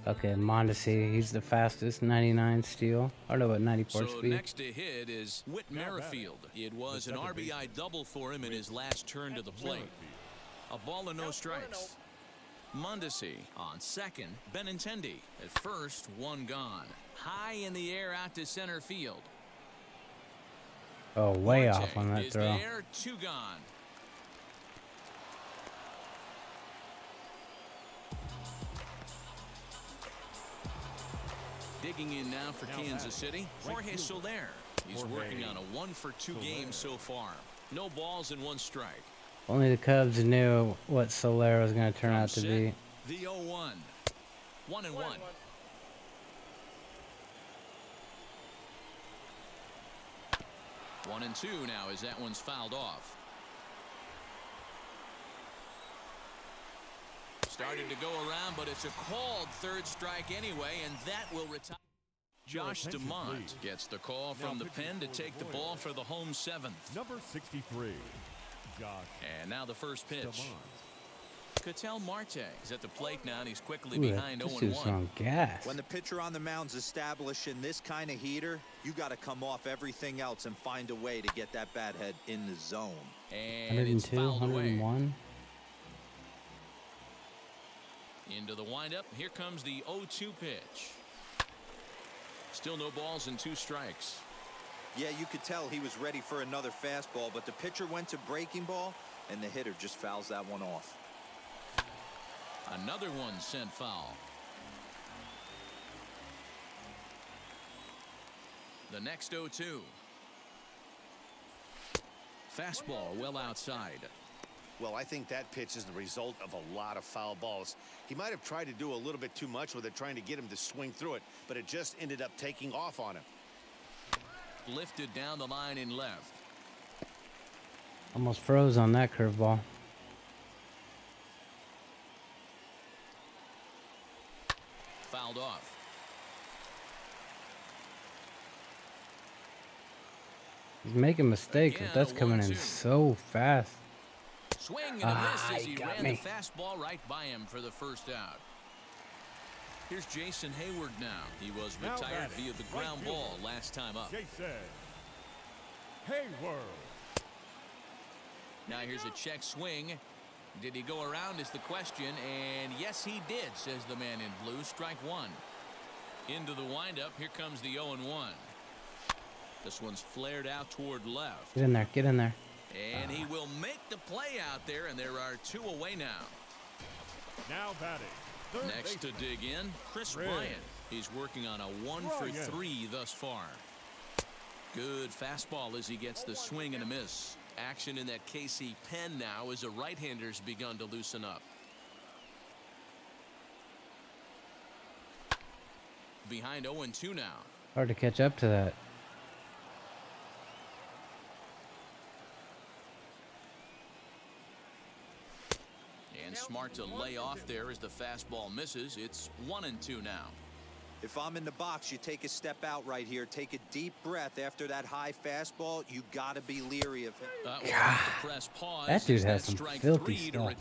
Okay, Mondesi, he's the fastest, 99 steal. Or no, what, 94 So speed. next to hit is Whit Merrifield. It was an RBI double for him in his last turn to the plate. A ball and no strikes. Mondesi on second. Benintendi at first, 1 gone. High in the air out to center field. Oh, way Marte off on that is throw. there, 2 gone. Digging in now for Kansas City, Jorge Soler. He's working on a 1 for 2 game so far. No balls and 1 strike. Only the Cubs knew what Soler was going to turn out to be. The 0-1. 1-1. 1-2 now as that one's fouled off. Started to go around, but it's a called 3rd strike anyway, and that will retire. Josh DeMont gets the call from the pen to take the ball for the home 7th. Number 63, Josh. And now the first pitch. Ketel Marte is at the plate now, and he's quickly Ooh, behind this dude's 0-1. on gas. When the pitcher on the mound's establishing this kind of heater, you got to come off everything else and find a way to get that bat head in the zone. And it's 102, fouled away. 101. Into the windup. Here comes the 0-2 pitch. Still no balls and 2 strikes. Yeah, you could tell he was ready for another fastball, but the pitcher went to breaking ball, and the hitter just fouls that one off. Another one sent foul. The next 0-2. Fastball well outside. Well, I think that pitch is the result of a lot of foul balls. He might have tried to do a little bit too much with it, trying to get him to swing through it, but it just ended up taking off on him. Lifted down the line in left. Almost froze on that curveball. Fouled off. He's making mistakes, but that's coming in so fast. Swing and a miss as he got ran me. the fastball right by him for the first out. Here's Jason Hayward now. He was Now retired batting, via the right ground fielder, ball last time up. Jason Hayward. Now here's a check swing. Did he go around is the question, and yes he did, says the man in blue. Strike 1. Into the windup. Here comes the 0-1. This one's flared out toward left. Get in there, get in there. And he will make the play out there, and there are 2 away now. Now batting, Next to dig in, Chris Bryant. He's working on a 1 for 3 thus far. Good fastball as he gets the swing and a miss. Action in that KC pen now as a right-hander's begun to loosen up. Behind 0-2 now. Hard to catch up to that. And smart to lay off there as the fastball misses. It's 1-2 now. If I'm in the box, you take a step out right here. Take a deep breath after that high fastball. You got to be leery of him. Press pause. That dude has some filthy stuff.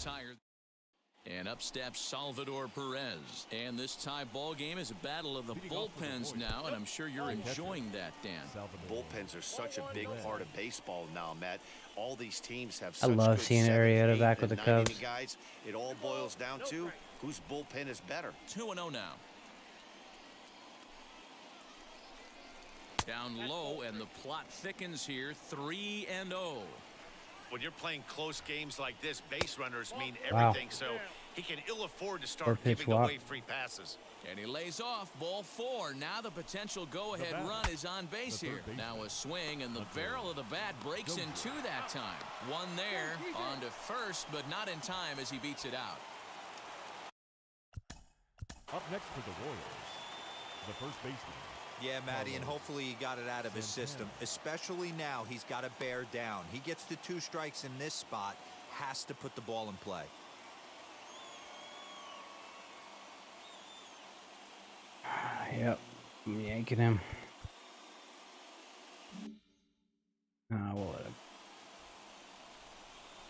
And up steps Salvador Perez. And this tie ball game is a battle of the bullpens now, and I'm sure you're enjoying that, Dan. Bullpens are such a big part of baseball now, Matt. All these teams have I such love good seeing 7, Arrieta 8, back with and the 9 Cubs. inning guys. It all boils down to whose bullpen is better. 2-0 now. Down low, and the plot thickens here. 3-0. When you're playing close games like this, base runners mean everything, so he can ill afford to start giving away free passes. And he lays off. Ball 4. Now the potential go-ahead run is on base here. Now a swing, and the barrel of the bat breaks in 2 that time. One there, on to first, but not in time as he beats it out. Up next for the Royals, the first baseman. Yeah, Matty, and hopefully he got it out of his system. Especially now, he's got to bear down. He gets the 2 strikes in this spot, has to put the ball in play. Yep, I'm yanking him. We'll let him.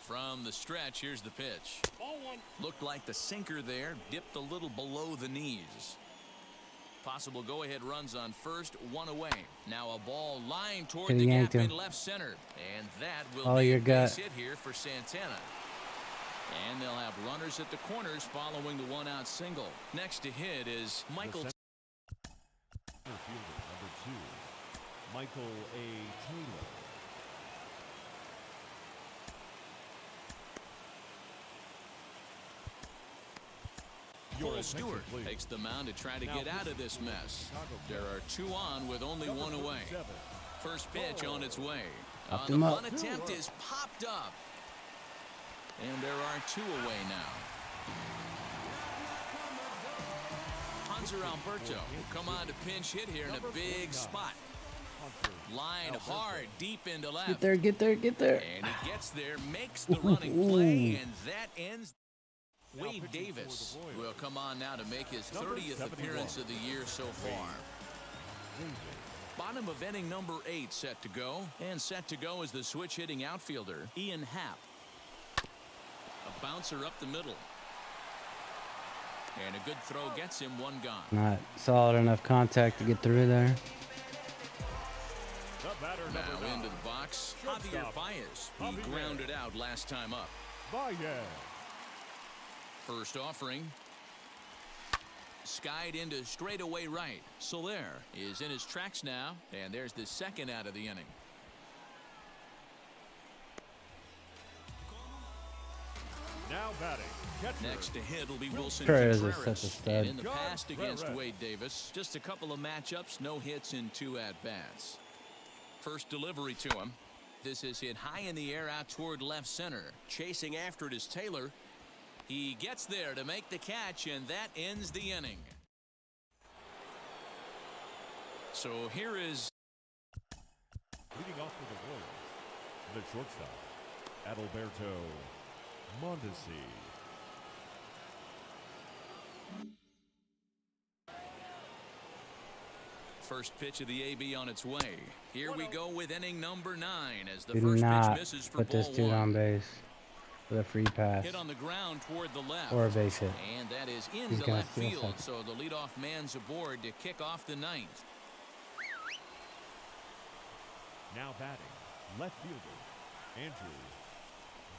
From the stretch, here's the pitch. Looked like the sinker there, dipped a little below the knees. Possible go-ahead runs on first, 1 away. Now a ball lined toward the gap in left center. And that will be a base hit here for Santana. And they'll have runners at the corners following the 1-out single. Next to hit is Michael. Number 2, Michael A. Taylor. Cole Stewart takes the mound to try to get out of this mess. There are 2 on with only 1 away. First pitch on its way. The bunt attempt is popped up. And there are 2 away now. Hanser Alberto will come on to pinch hit here in a big spot. Line hard deep into left. Get there, get there, get there. And he gets there, makes the running play, and that ends. Wade Davis will come on now to make his 30th appearance of the year so far. Bottom of inning number 8 set to go. And set to go is the switch-hitting outfielder, Ian Happ. A bouncer up the middle. And a good throw gets him 1 gone. Not solid enough contact to get through there. Now into the box, Javier Baez. He grounded out last time up. First offering. Skied into straightaway right. Soler is in his tracks now, and there's the 2nd out of the inning. Now batting. Next to hit will be Wilson Contreras is Contreras. such a stud. And in the past against Wade Davis, just a couple of matchups, no hits in 2 at-bats. First delivery to him. This is hit high in the air out toward left center. Chasing after it is Taylor. He gets there to make the catch, and that ends the inning. So here is leading off for the Royals, the shortstop, Adalberto Mondesi. first pitch of the AB on its way. Here we go with inning number 9 as the Do first not pitch misses for put this ball dude 1. on base with a free pass Hit on the ground toward the left. or a base hit. And that is He's into gonna left steal field, second. so the leadoff man's aboard to kick off the 9th. Now batting, left fielder, Andrew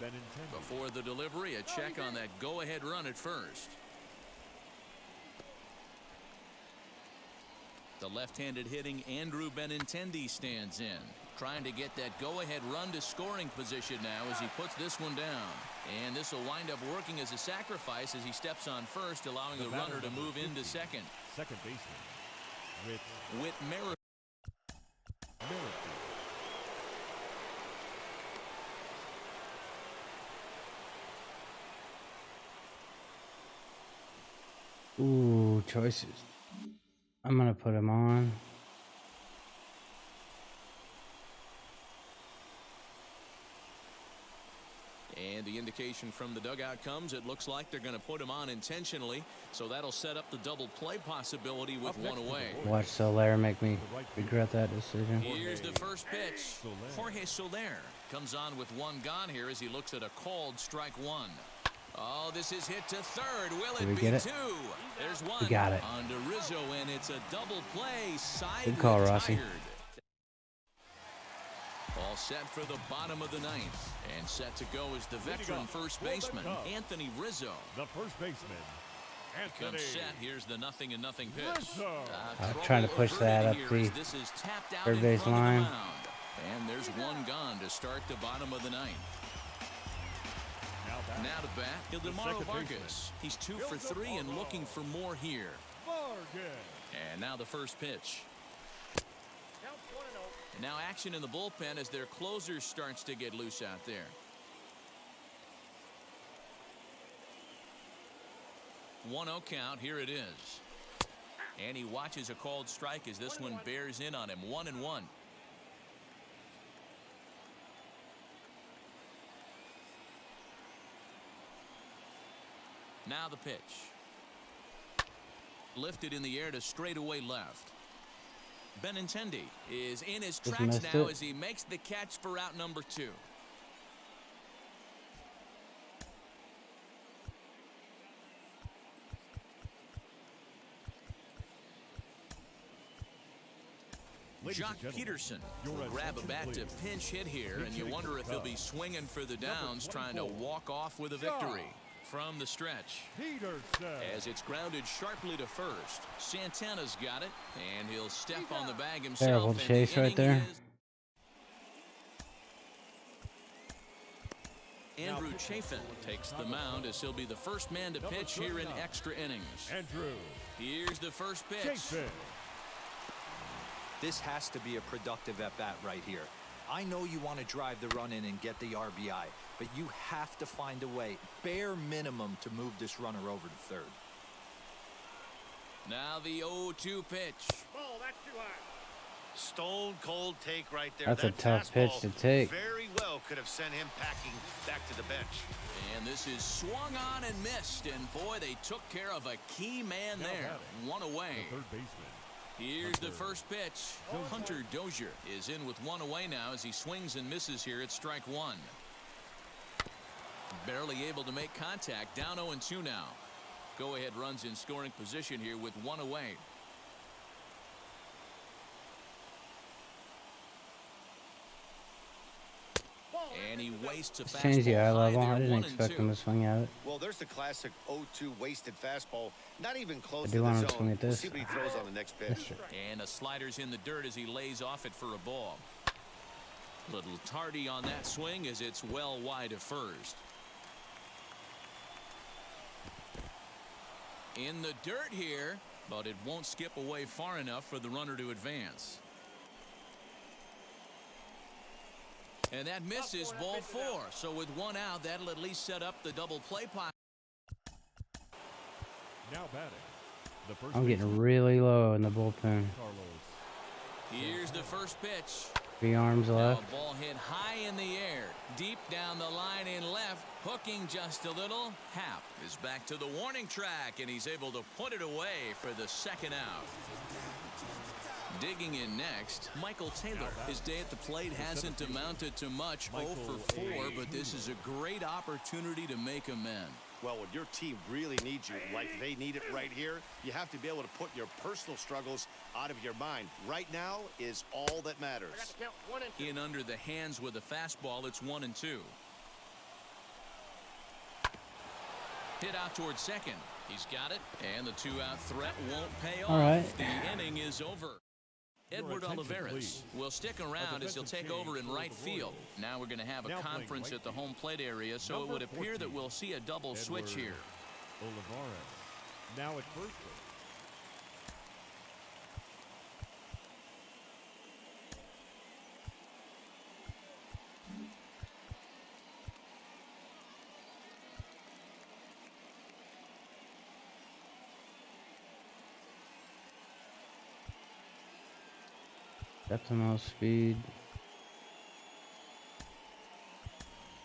Benintendi. Before the delivery, a check on that go-ahead run at first. The left-handed hitting Andrew Benintendi stands in. trying to get that go-ahead run to scoring position now as he puts this one down. And this will wind up working as a sacrifice as he steps on first, allowing the runner to move into second. Second baseman, Whit Merrifield. Ooh, choices. I'm gonna put him on. And the indication from the dugout comes, it looks like they're going to put him on intentionally, so that'll set up the double play possibility with one away. Watch Soler make me regret that decision. Here's the first pitch. Jorge Soler comes on with one gone here as he looks at a called strike one. Oh, this is hit to third. Will it be two? There's one. We got it. On to Rizzo, and it's a double play. Side Good call, Rossi. retired. All set for the bottom of the ninth. And set to go is the veteran first baseman, Anthony Rizzo. the first baseman, Comes Anthony set. Here's the 0-0 pitch. Rizzo. I'm trying to push that up the This is tapped out third in base front of the line. mound. And there's one gone to start the bottom of the ninth. Now to bat, Ildemaro Vargas. He's 2 for 3 and looking for more here. And now the first pitch. And now action in the bullpen as their closer starts to get loose out there. One 0 count. Here it is. And he watches a called strike as this one bears in on him. 1-1. Now the pitch. Lifted in the air to straightaway left. Benintendi is in his tracks now as he makes the catch for out number 2. Jock Peterson will grab a bat to pinch hit here, and you wonder if he'll be swinging for the downs, trying to walk off with a victory. From the stretch, as it's grounded sharply to first, Santana's got it, and he'll step on the bag himself. Terrible chase right there. Andrew Chafin takes the mound as he'll be the first man to pitch here in extra innings. Here's the first pitch. This has to be a productive at-bat right here. I know you want to drive the run in and get the RBI, but you have to find a way, bare minimum, to move this runner over to third. Now the 0-2 pitch. Ball, that's too high. Stone cold take right there. That's a tough pitch to take. Very well could have sent him packing back to the bench. And this is swung on and missed, and boy, they took care of a key man there. One away. Third baseman. Here's the first pitch. Hunter Dozier is in with one away now as he swings and misses here at strike one. Barely able to make contact. Down 0-2 now. Go-ahead runs in scoring position here with one away. And he wastes a fastball. Change the eye high level. there, I didn't 1-2. expect him to swing at it. Well, there's the classic 0-2 wasted fastball. Not even close I to do want the him to zone. swing at We'll this. see what he throws on the next pitch. And a slider's in the dirt as he lays off it for a ball. Little tardy on that swing as it's well wide of first. In the dirt here, but it won't skip away far enough for the runner to advance. And that misses ball 4. So with one out, that'll at least set up the double play pot. Now batting. The first I'm getting baseman, really low in the bullpen. Carlos. Here's the first pitch. 3 arms Now left. a ball hit high in the air, deep down the line in left, hooking just a little. Happ is back to the warning track, and he's able to put it away for the second out. Digging in next, Michael Taylor. His day at the plate hasn't amounted to much, 0 for 4, but this is a great opportunity to make amends. Well, when your team really needs you like they need it right here, you have to be able to put your personal struggles out of your mind. Right now is all that matters. In under the hands with a fastball, it's 1-2. Hit out towards second. He's got it, and the 2-out threat won't pay off. All right. The inning is over. Edward Olivares will stick around as he'll take over in right field. Now we're going to have a conference at the home plate area, so it would appear that we'll see a double switch here. Olivares. Now at first base. That's the most speed.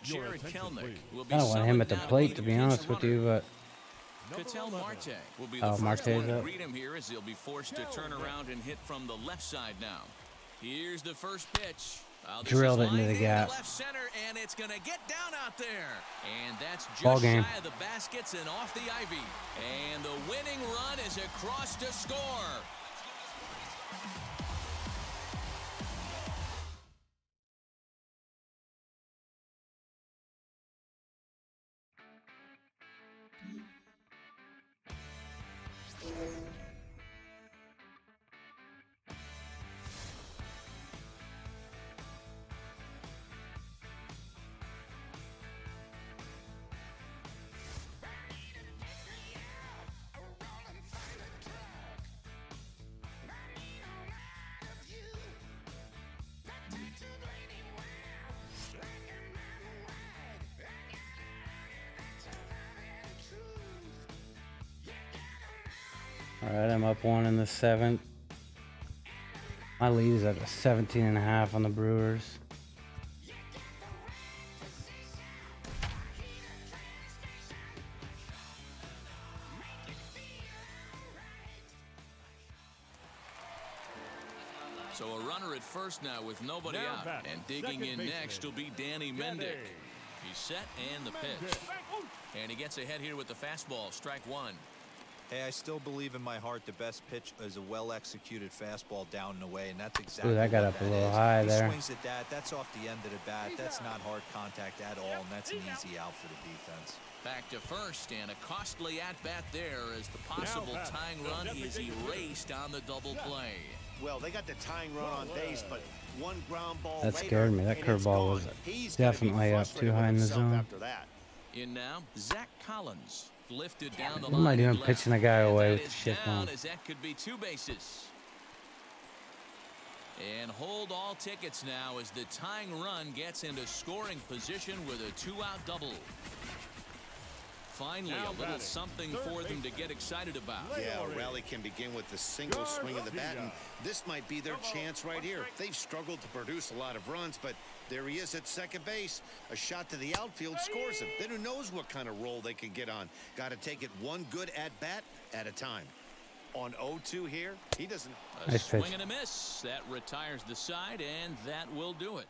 Jared Kelnick will be I don't want him at the plate, to be honest with you, but Ketel Marte will be the first Marte's one to up. greet him here as he'll be forced to turn around and hit from the left side now. Here's the first pitch. Drilled it into the gap. Left center, and it's going to get down out there. And that's just Ball game. shy of the baskets and off the ivy. And the winning run is across to score. all right, I'm up 1 in the 7th. My lead is at 17.5 on the Brewers. So a runner at first now with nobody Now out. batting, And digging second in baseman, next will be Danny Mendick. He's set and the pitch. And he gets ahead here with the fastball, strike one. Hey, I still believe in my heart the best pitch is a well-executed fastball down and away, and that's exactly Ooh, that got what up a that little is. high He there. swings at that. That's off the end of the bat. That's not hard contact at all, and that's an easy out for the defense. Back to first, and a costly at-bat there as the possible tying run is erased on the double play. Well, they got the tying run on base, but one ground ball That later, scared me. That and it's curveball was gone. He's gonna be definitely up frustrated too high with in the himself zone. after that. In now, Zach Collins lifted down the What am I line doing and left. pitching a guy And away that with the is shift down on? as that could be 2 bases. And hold all tickets now as the tying run gets into scoring position with a 2-out double. Finally, Now a little batting, something third for them to baseman. get excited about. Yeah, a rally can begin with a single swing of the bat, and this might be their chance right here. They've struggled to produce a lot of runs, but there he is at second base. A shot to the outfield scores him. Then who knows what kind of roll they could get on. Got to take it one good at-bat at a time. On 0-2 here, he doesn't... A Nice pitch. swing and a miss. That retires the side, and that will do it.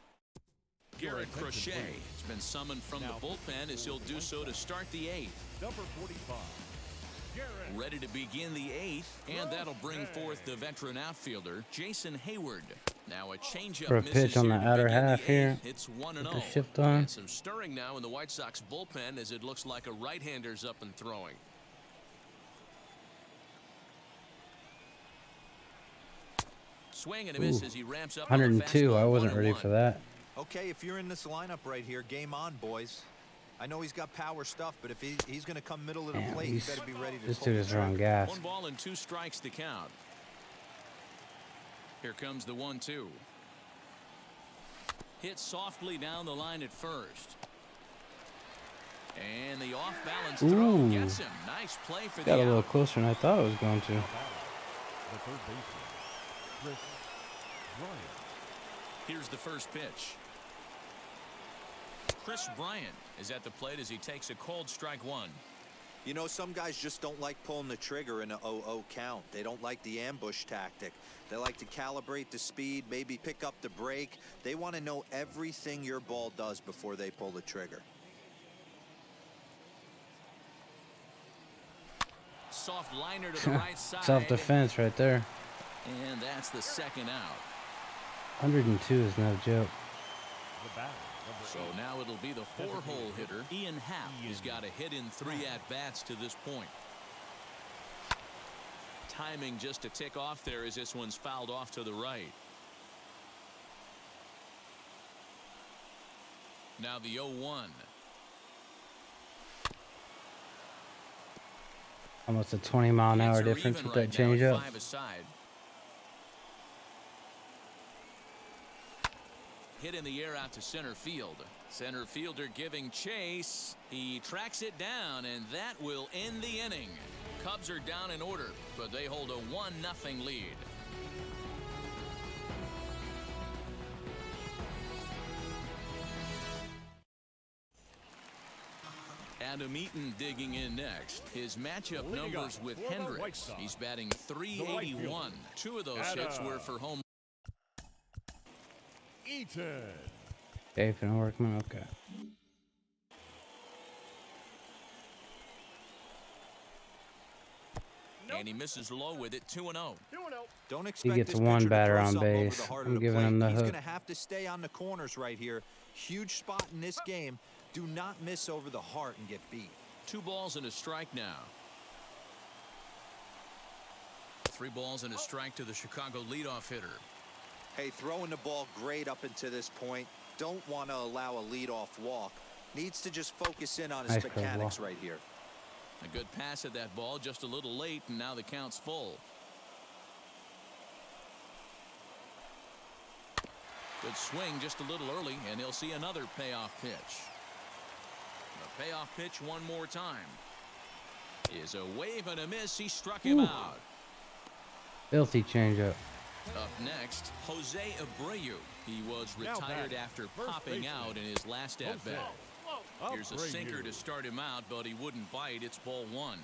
Garrett Crochet has been summoned from the bullpen as he'll do so to start the 8th. Number 45. Garrett. Ready to begin the 8th, and that'll bring forth the veteran outfielder, Jason Hayward. Now a changeup For a misses pitch on here the to outer begin the half here. 8th. It's 1-0. With the shift on. And some stirring now in the White Sox bullpen as it looks like a right-hander's up and throwing. Swing and a miss as he ramps up on the 102. fastball, I wasn't ready 1-1. for that. Okay, if you're in this lineup right here, game on, boys. I know he's got power stuff, but if he's going to come middle of the Damn, plate, you he's- better be ready to This pull dude the is throwing trigger. gas. 1 ball and 2 strikes to count. Here comes the 1-2. Hit softly down the line at first. And the off-balance throw Ooh. gets him. Nice play for Got the a little out. closer than I thought it was going to. The third baseman. Chris Bryant. Here's the first pitch. Chris Bryant is at the plate as he takes a cold strike 1. You know, some guys just don't like pulling the trigger in a 0-0 count. They don't like the ambush tactic. They like to calibrate the speed, maybe pick up the brake. They want to know everything your ball does before they pull the trigger. Soft liner to the right side. Self-defense right there. And that's the second out. 102 is no joke. The batter. Number So now it'll be the 4-hole hitter, Ian Happ. He's got a hit in 3 at-bats to this point. timing just to tick off there as this one's fouled off to the right. Now the 0-1. Almost a 20-mile-an-hour difference with that changeup. 5 aside. Hit in the air out to center field. Center fielder giving chase. He tracks it down, and that will end the inning. Cubs are down in order, but they hold a 1-0 lead. Adam Eaton digging in next. His matchup numbers with Hendricks. He's batting .381. 2 of those hits were for home. Eaton. Okay, finna Workman. Okay. And he misses low with it. 2-0. Don't expect he gets this one pitcher to batter throw on something over base. the heart I'm of the giving him plate. the He's hook. going to have to stay on the corners right here. Huge spot in this game. Do not miss over the heart and get beat. 2 balls and a strike now. 3 balls and a strike to the Chicago leadoff hitter. Hey, throwing the ball great up until this point. Don't want to allow a leadoff walk. Needs to just focus in on his Nice mechanics curveball. right here. A good pass at that ball, just a little late, and now the count's full. Good swing just a little early, and he'll see another payoff pitch. The payoff pitch one more time. Is a wave and a miss. He struck him out. Filthy changeup. Up next, Jose Abreu. He was retired after popping out in his last at-bat. Here's a sinker to start him out, but he wouldn't bite. It's ball 1.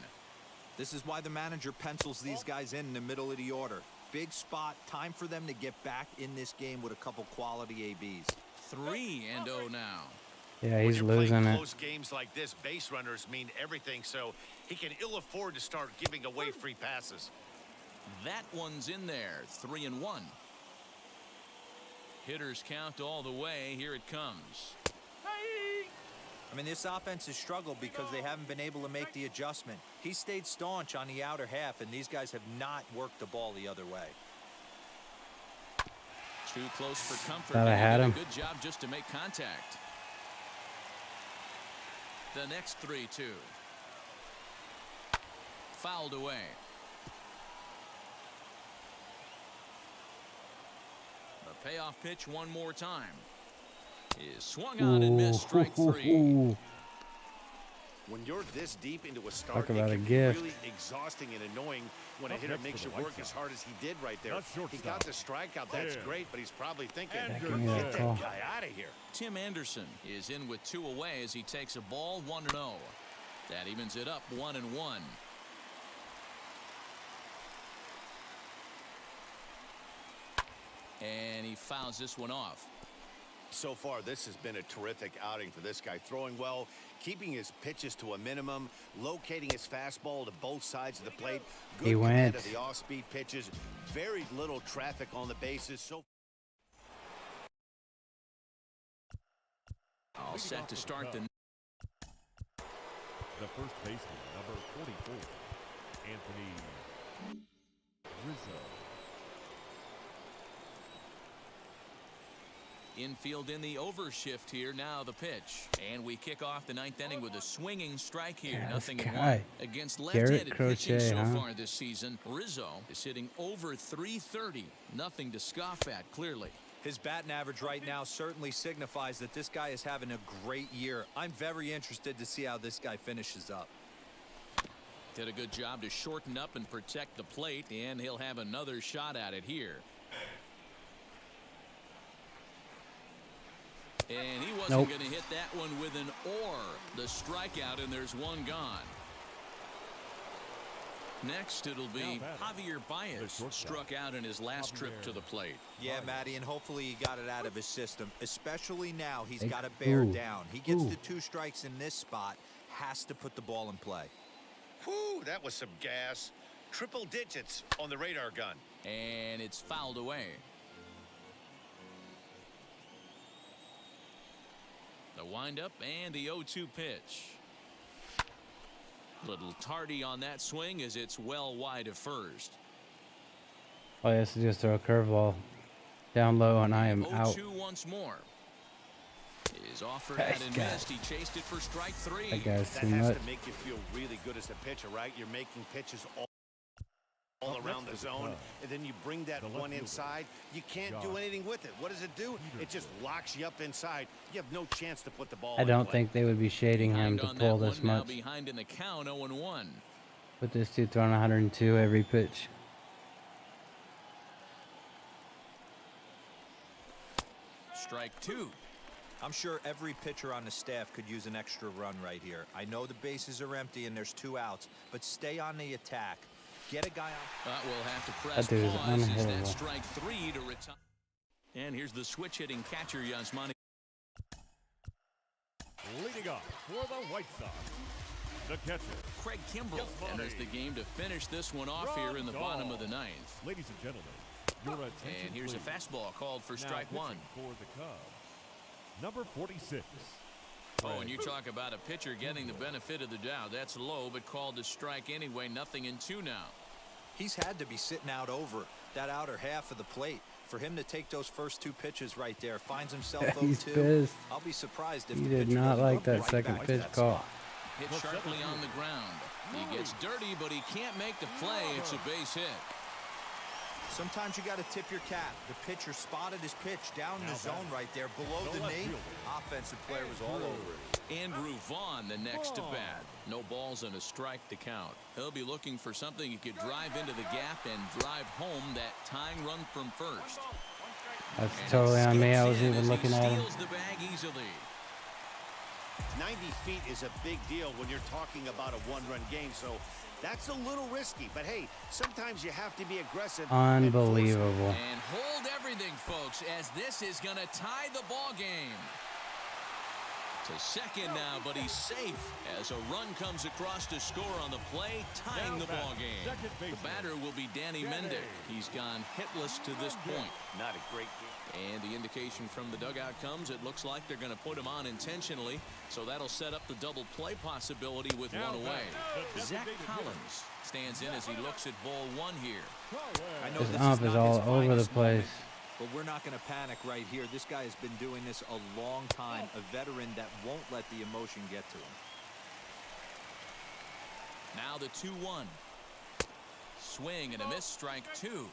This is why the manager pencils these guys in the middle of the order. Big spot. Time for them to get back in this game with a couple quality ABs. 3-0 now. Yeah, he's When you're losing playing it. close games like this, base runners mean everything, so he can ill afford to start giving away free passes. That one's in there. 3-1. Hitters count all the way. Here it comes. I mean, this offense has struggled because they haven't been able to make the adjustment. He stayed staunch on the outer half, and these guys have not worked the ball the other way. Too close for comfort. Thought I had him. Good job just to make contact. The next 3-2. Fouled away. The payoff pitch one more time. Is swung on and missed. Strike 3. When you're this deep into a start, Talk about it a can be gift. really exhausting and annoying when a Up hitter next makes for you the work White as Sox. hard as he did right there. That's He shortstop. got the strikeout. That's There. great, but he's probably thinking, And give me that get call. that guy out of here. Tim Anderson is in with 2 away as he takes a ball. 1-0. That evens it up. 1-1. And he fouls this one off. So far, this has been a terrific outing for this guy. Throwing well, keeping his pitches to a minimum, locating his fastball to both sides of the plate. Good He command went. of the off-speed pitches. Very little traffic on the bases. So All set to start the. The first baseman, number 44, Anthony Rizzo. Infield in the overshift here. Now the pitch. And we kick off the 9th inning with a swinging strike here. Yeah, Nothing this in guy. 1. Against Garrett left-handed pitching Crochet, so huh? far this season, Rizzo is hitting over .330. Nothing to scoff at, clearly. His batting average right now certainly signifies that this guy is having a great year. I'm very interested to see how this guy finishes up. Did a good job to shorten up and protect the plate, and he'll have another shot at it here. And he wasn't going to hit that one with an or. The strikeout, and there's one gone. Next, it'll be Javier Baez, struck out in his last trip to the plate. Yeah, Matty, and hopefully he got it out of his system, especially now he's got to bear down. He gets the 2 strikes in this spot, has to put the ball in play. whew, that was some gas. Triple digits on the radar gun. And it's fouled away. The windup and the 0-2 pitch. Little tardy on that swing as it's well wide of first. All he has to do is throw a curveball down low, and I am out. 0-2 once more. Is offered at and missed. He chased it for strike 3. That guy's That too has much. to make you feel really good as a pitcher, right? You're making pitches all around the zone, and then you bring that one inside. You can't do anything with it. What does it do? It just locks you up inside. You have no chance to put the ball. I don't think they would be shading him to pull this much. Behind in the count, 0-1. But this dude throwing 102 every pitch. Strike 2. I'm sure every pitcher on the staff could use an extra run right here. I know the bases are empty and there's 2 outs, but stay on the attack. Get a guy on. We'll have to press That dude is pause. Is that unhittable. strike 3 to retire? And here's the switch hitting catcher, Yasmani. Leading off for the White Sox, the catcher, Craig Kimbrell enters the game to finish this one off here in the bottom of the 9th. Ladies and gentlemen, your attention, And here's please. a fastball called for strike Now 1. pitching for the Cubs, number 46. Oh, and you talk about a pitcher getting the benefit of the doubt. That's low, but called to strike anyway. 0-2 now. He's had to be sitting out over that outer half of the plate. For him to take those first 2 pitches right there, finds himself 0-2. He's pissed. I'll be surprised if He the did pitcher not doesn't like look that right second back pitch that call. spot. Hit sharply on the ground. He gets dirty, but he can't make the play. It's a base hit. Sometimes you got to tip your cap. The pitcher spotted his pitch down in the zone right there below the knee. Offensive player was all over it. Andrew Vaughn, the next to bat. No balls and a strike to count. He'll be looking for something he could drive into the gap and drive home that tying run from first. That's totally on me. I wasn't even looking at him. Steals the bag easily. 90 feet is a big deal when you're talking about a one-run game, so that's a little risky. But hey, sometimes you have to be aggressive. Unbelievable. And hold everything, folks, as this is going to tie the ball game. To second now, but he's safe as a run comes across to score on the play, tying the ball game. The batter will be Danny Mendick. He's gone hitless to this point. Not a great game. And the indication from the dugout comes, it looks like they're going to put him on intentionally, so that'll set up the double play possibility with one away. Zach Collins stands in as he looks at ball 1 here. I know His this ump is not all his over the finest place. moment, but we're not going to panic right here. This guy has been doing this a long time, a veteran that won't let the emotion get to him. Now the 2-1. Swing and a miss, strike 2.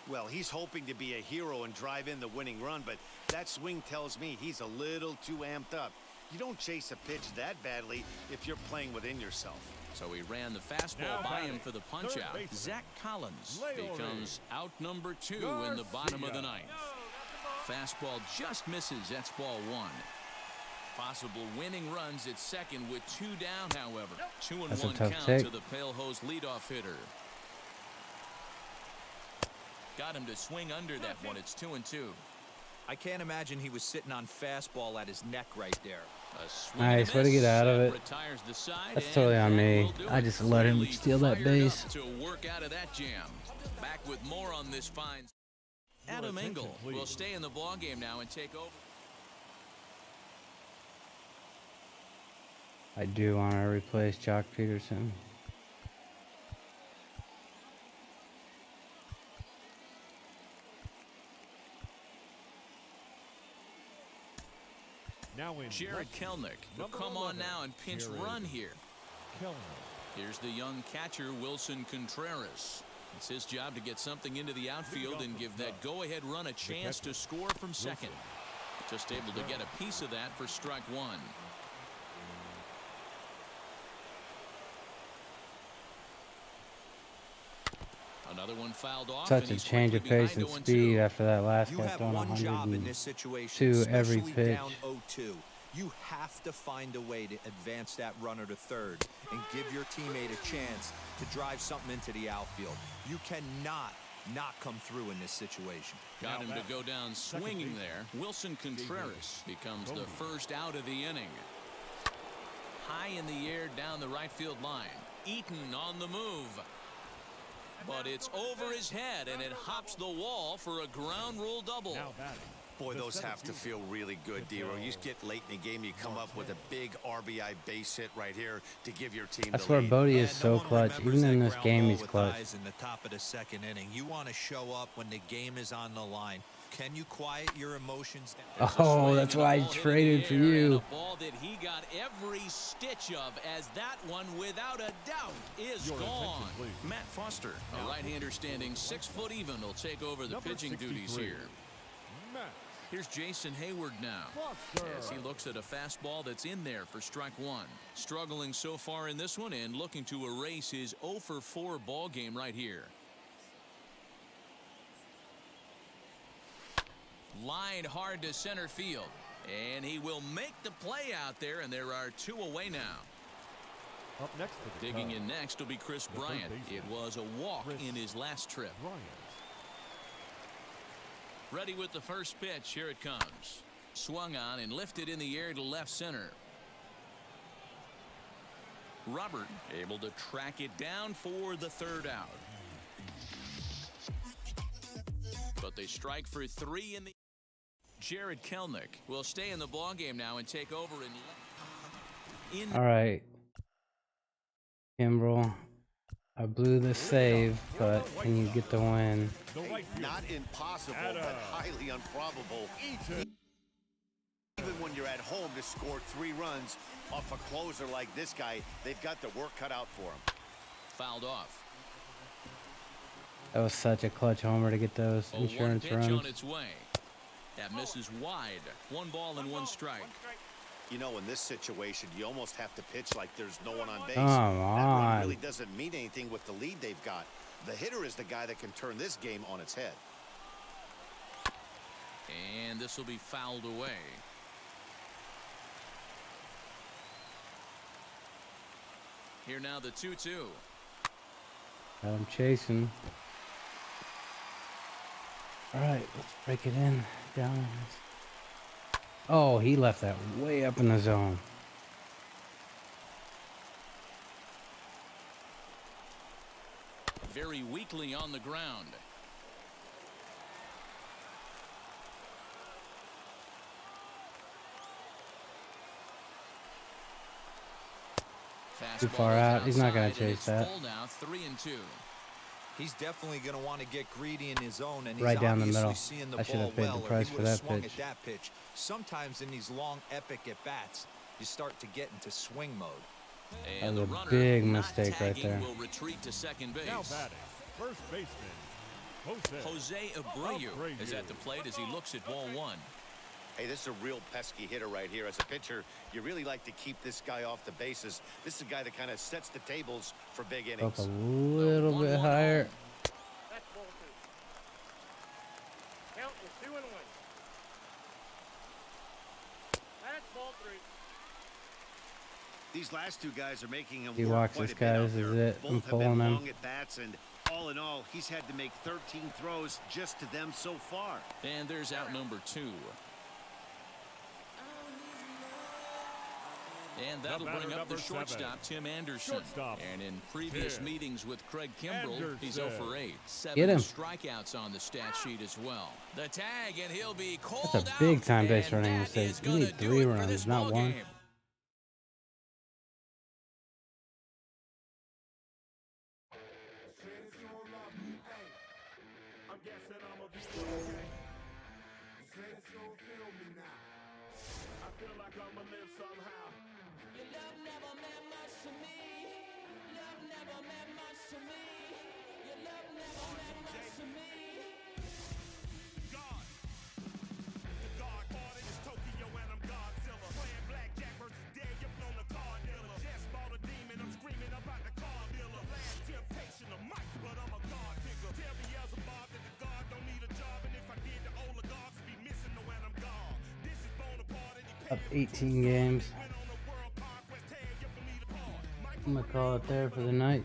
Well, he's hoping to be a hero and drive in the winning run, but that swing tells me he's a little too amped up. You don't chase a pitch that badly if you're playing within yourself. So he ran the fastball by him for the punch-out. Zach Collins becomes out number 2 in the bottom of the 9th. Fastball just misses. That's ball 1. Possible winning runs at second with 2 down, however. 2-1 count to the Pale Hose leadoff hitter. Got him to swing under that one. It's 2-2. I can't imagine he was sitting on fastball at his neck right there. Nice, way to get out of it. That's totally on me. I just let him steal that base. To work out of that jam. Back with more on this fine. Adam Engel will stay in the ball game now and take over. I do want to replace Jock Peterson. Now in Jared Kelnick will come on now and pinch run here. Here's the young catcher, Wilson Contreras. It's his job to get something into the outfield and give that go-ahead run a chance to score from second. Just able to get a piece of that for strike 1. Another one fouled off. Such a change of pace and speed after that last guy throwing 102 every pitch. Down 0-2. You have to find a way to advance that runner to third and give your teammate a chance to drive something into the outfield. You cannot not come through in this situation. Got him to go down swinging there. Wilson Contreras becomes the first out of the inning. High in the air down the right field line. Eaton on the move. But it's over his head, and it hops the wall for a ground rule double. Boy, those have to feel really good, Dero. You get late in the game, you come up with a big RBI base hit right here to give your team That's the where lead. Bodie is so clutch. Even in this game, he's clutch. In the top of the second inning, you want to show up when the game is on the line. Can you quiet your emotions down? Oh, that's why I traded for you. A ball that he got every stitch of, as that one, without a doubt, is gone. Matt Foster, a right-hander standing 6 foot even, will take over the pitching duties here. Here's Jason Hayward now, as he looks at a fastball that's in there for strike one. Struggling so far in this one and looking to erase his 0 for 4 ball game right here. Lined hard to center field, and he will make the play out there, and there are 2 away now. Up next, digging in next will be Chris Bryant. It was a walk in his last trip. Ready with the first pitch. Here it comes. Swung on and lifted in the air to left center. Robert able to track it down for the 3rd out. But they strike for 3 in the. Jared Kelnick will stay in the ballgame now and take over in. All right, Kimbrel, I blew the save, but can you get the win? Not impossible, but highly improbable. Even when you're at home to score 3 runs off a closer like this guy, they've got the work cut out for him. Fouled off. That was such a clutch homer to get those insurance runs. On its way. That misses wide. 1 ball and 1 strike. You know, in this situation, you almost have to pitch like there's no one on base. Come That on. run really doesn't mean anything with the lead they've got. The hitter is the guy that can turn this game on its head. And this will be fouled away. Here now the 2-2. I'm chasing. All right, let's break it in. Down. Oh, he left that way up in the zone. Very weakly on the ground. Too far out. He's not going to chase that. Now 3-2. He's definitely going to want to get greedy in his own, and he's right down the middle. Seeing the I should have paid well, the price for that swung pitch. At that pitch. Sometimes in these long, epic at-bats, you start to get into swing mode. And that was a big mistake right there. Will retreat to second base. Now batting, first baseman, Jose Abreu is at the plate as he looks at ball 1. Hey, this is a real pesky hitter right here. As a pitcher, you really like to keep this guy off the bases. This is a guy that kind of sets the tables for big innings. Up a little bit higher. That's ball 2. Count is 2-1. That's ball 3. These last 2 guys are making him He work walks quite this a bit guy. out This is there. it. Both I'm have been pulling him. long at bats, and all in all, he's had to make 13 throws just to them so far. And there's out number 2. And that'll bring up the shortstop, Tim Anderson. And in previous meetings with Craig Kimbrel, he's 0 for 8. 7 strikeouts on the stat sheet as well. The tag, and he'll be called out. That's a big time base running mistake. You need 3 runs, not 1. Up 18 games. I'm gonna call it there for the night.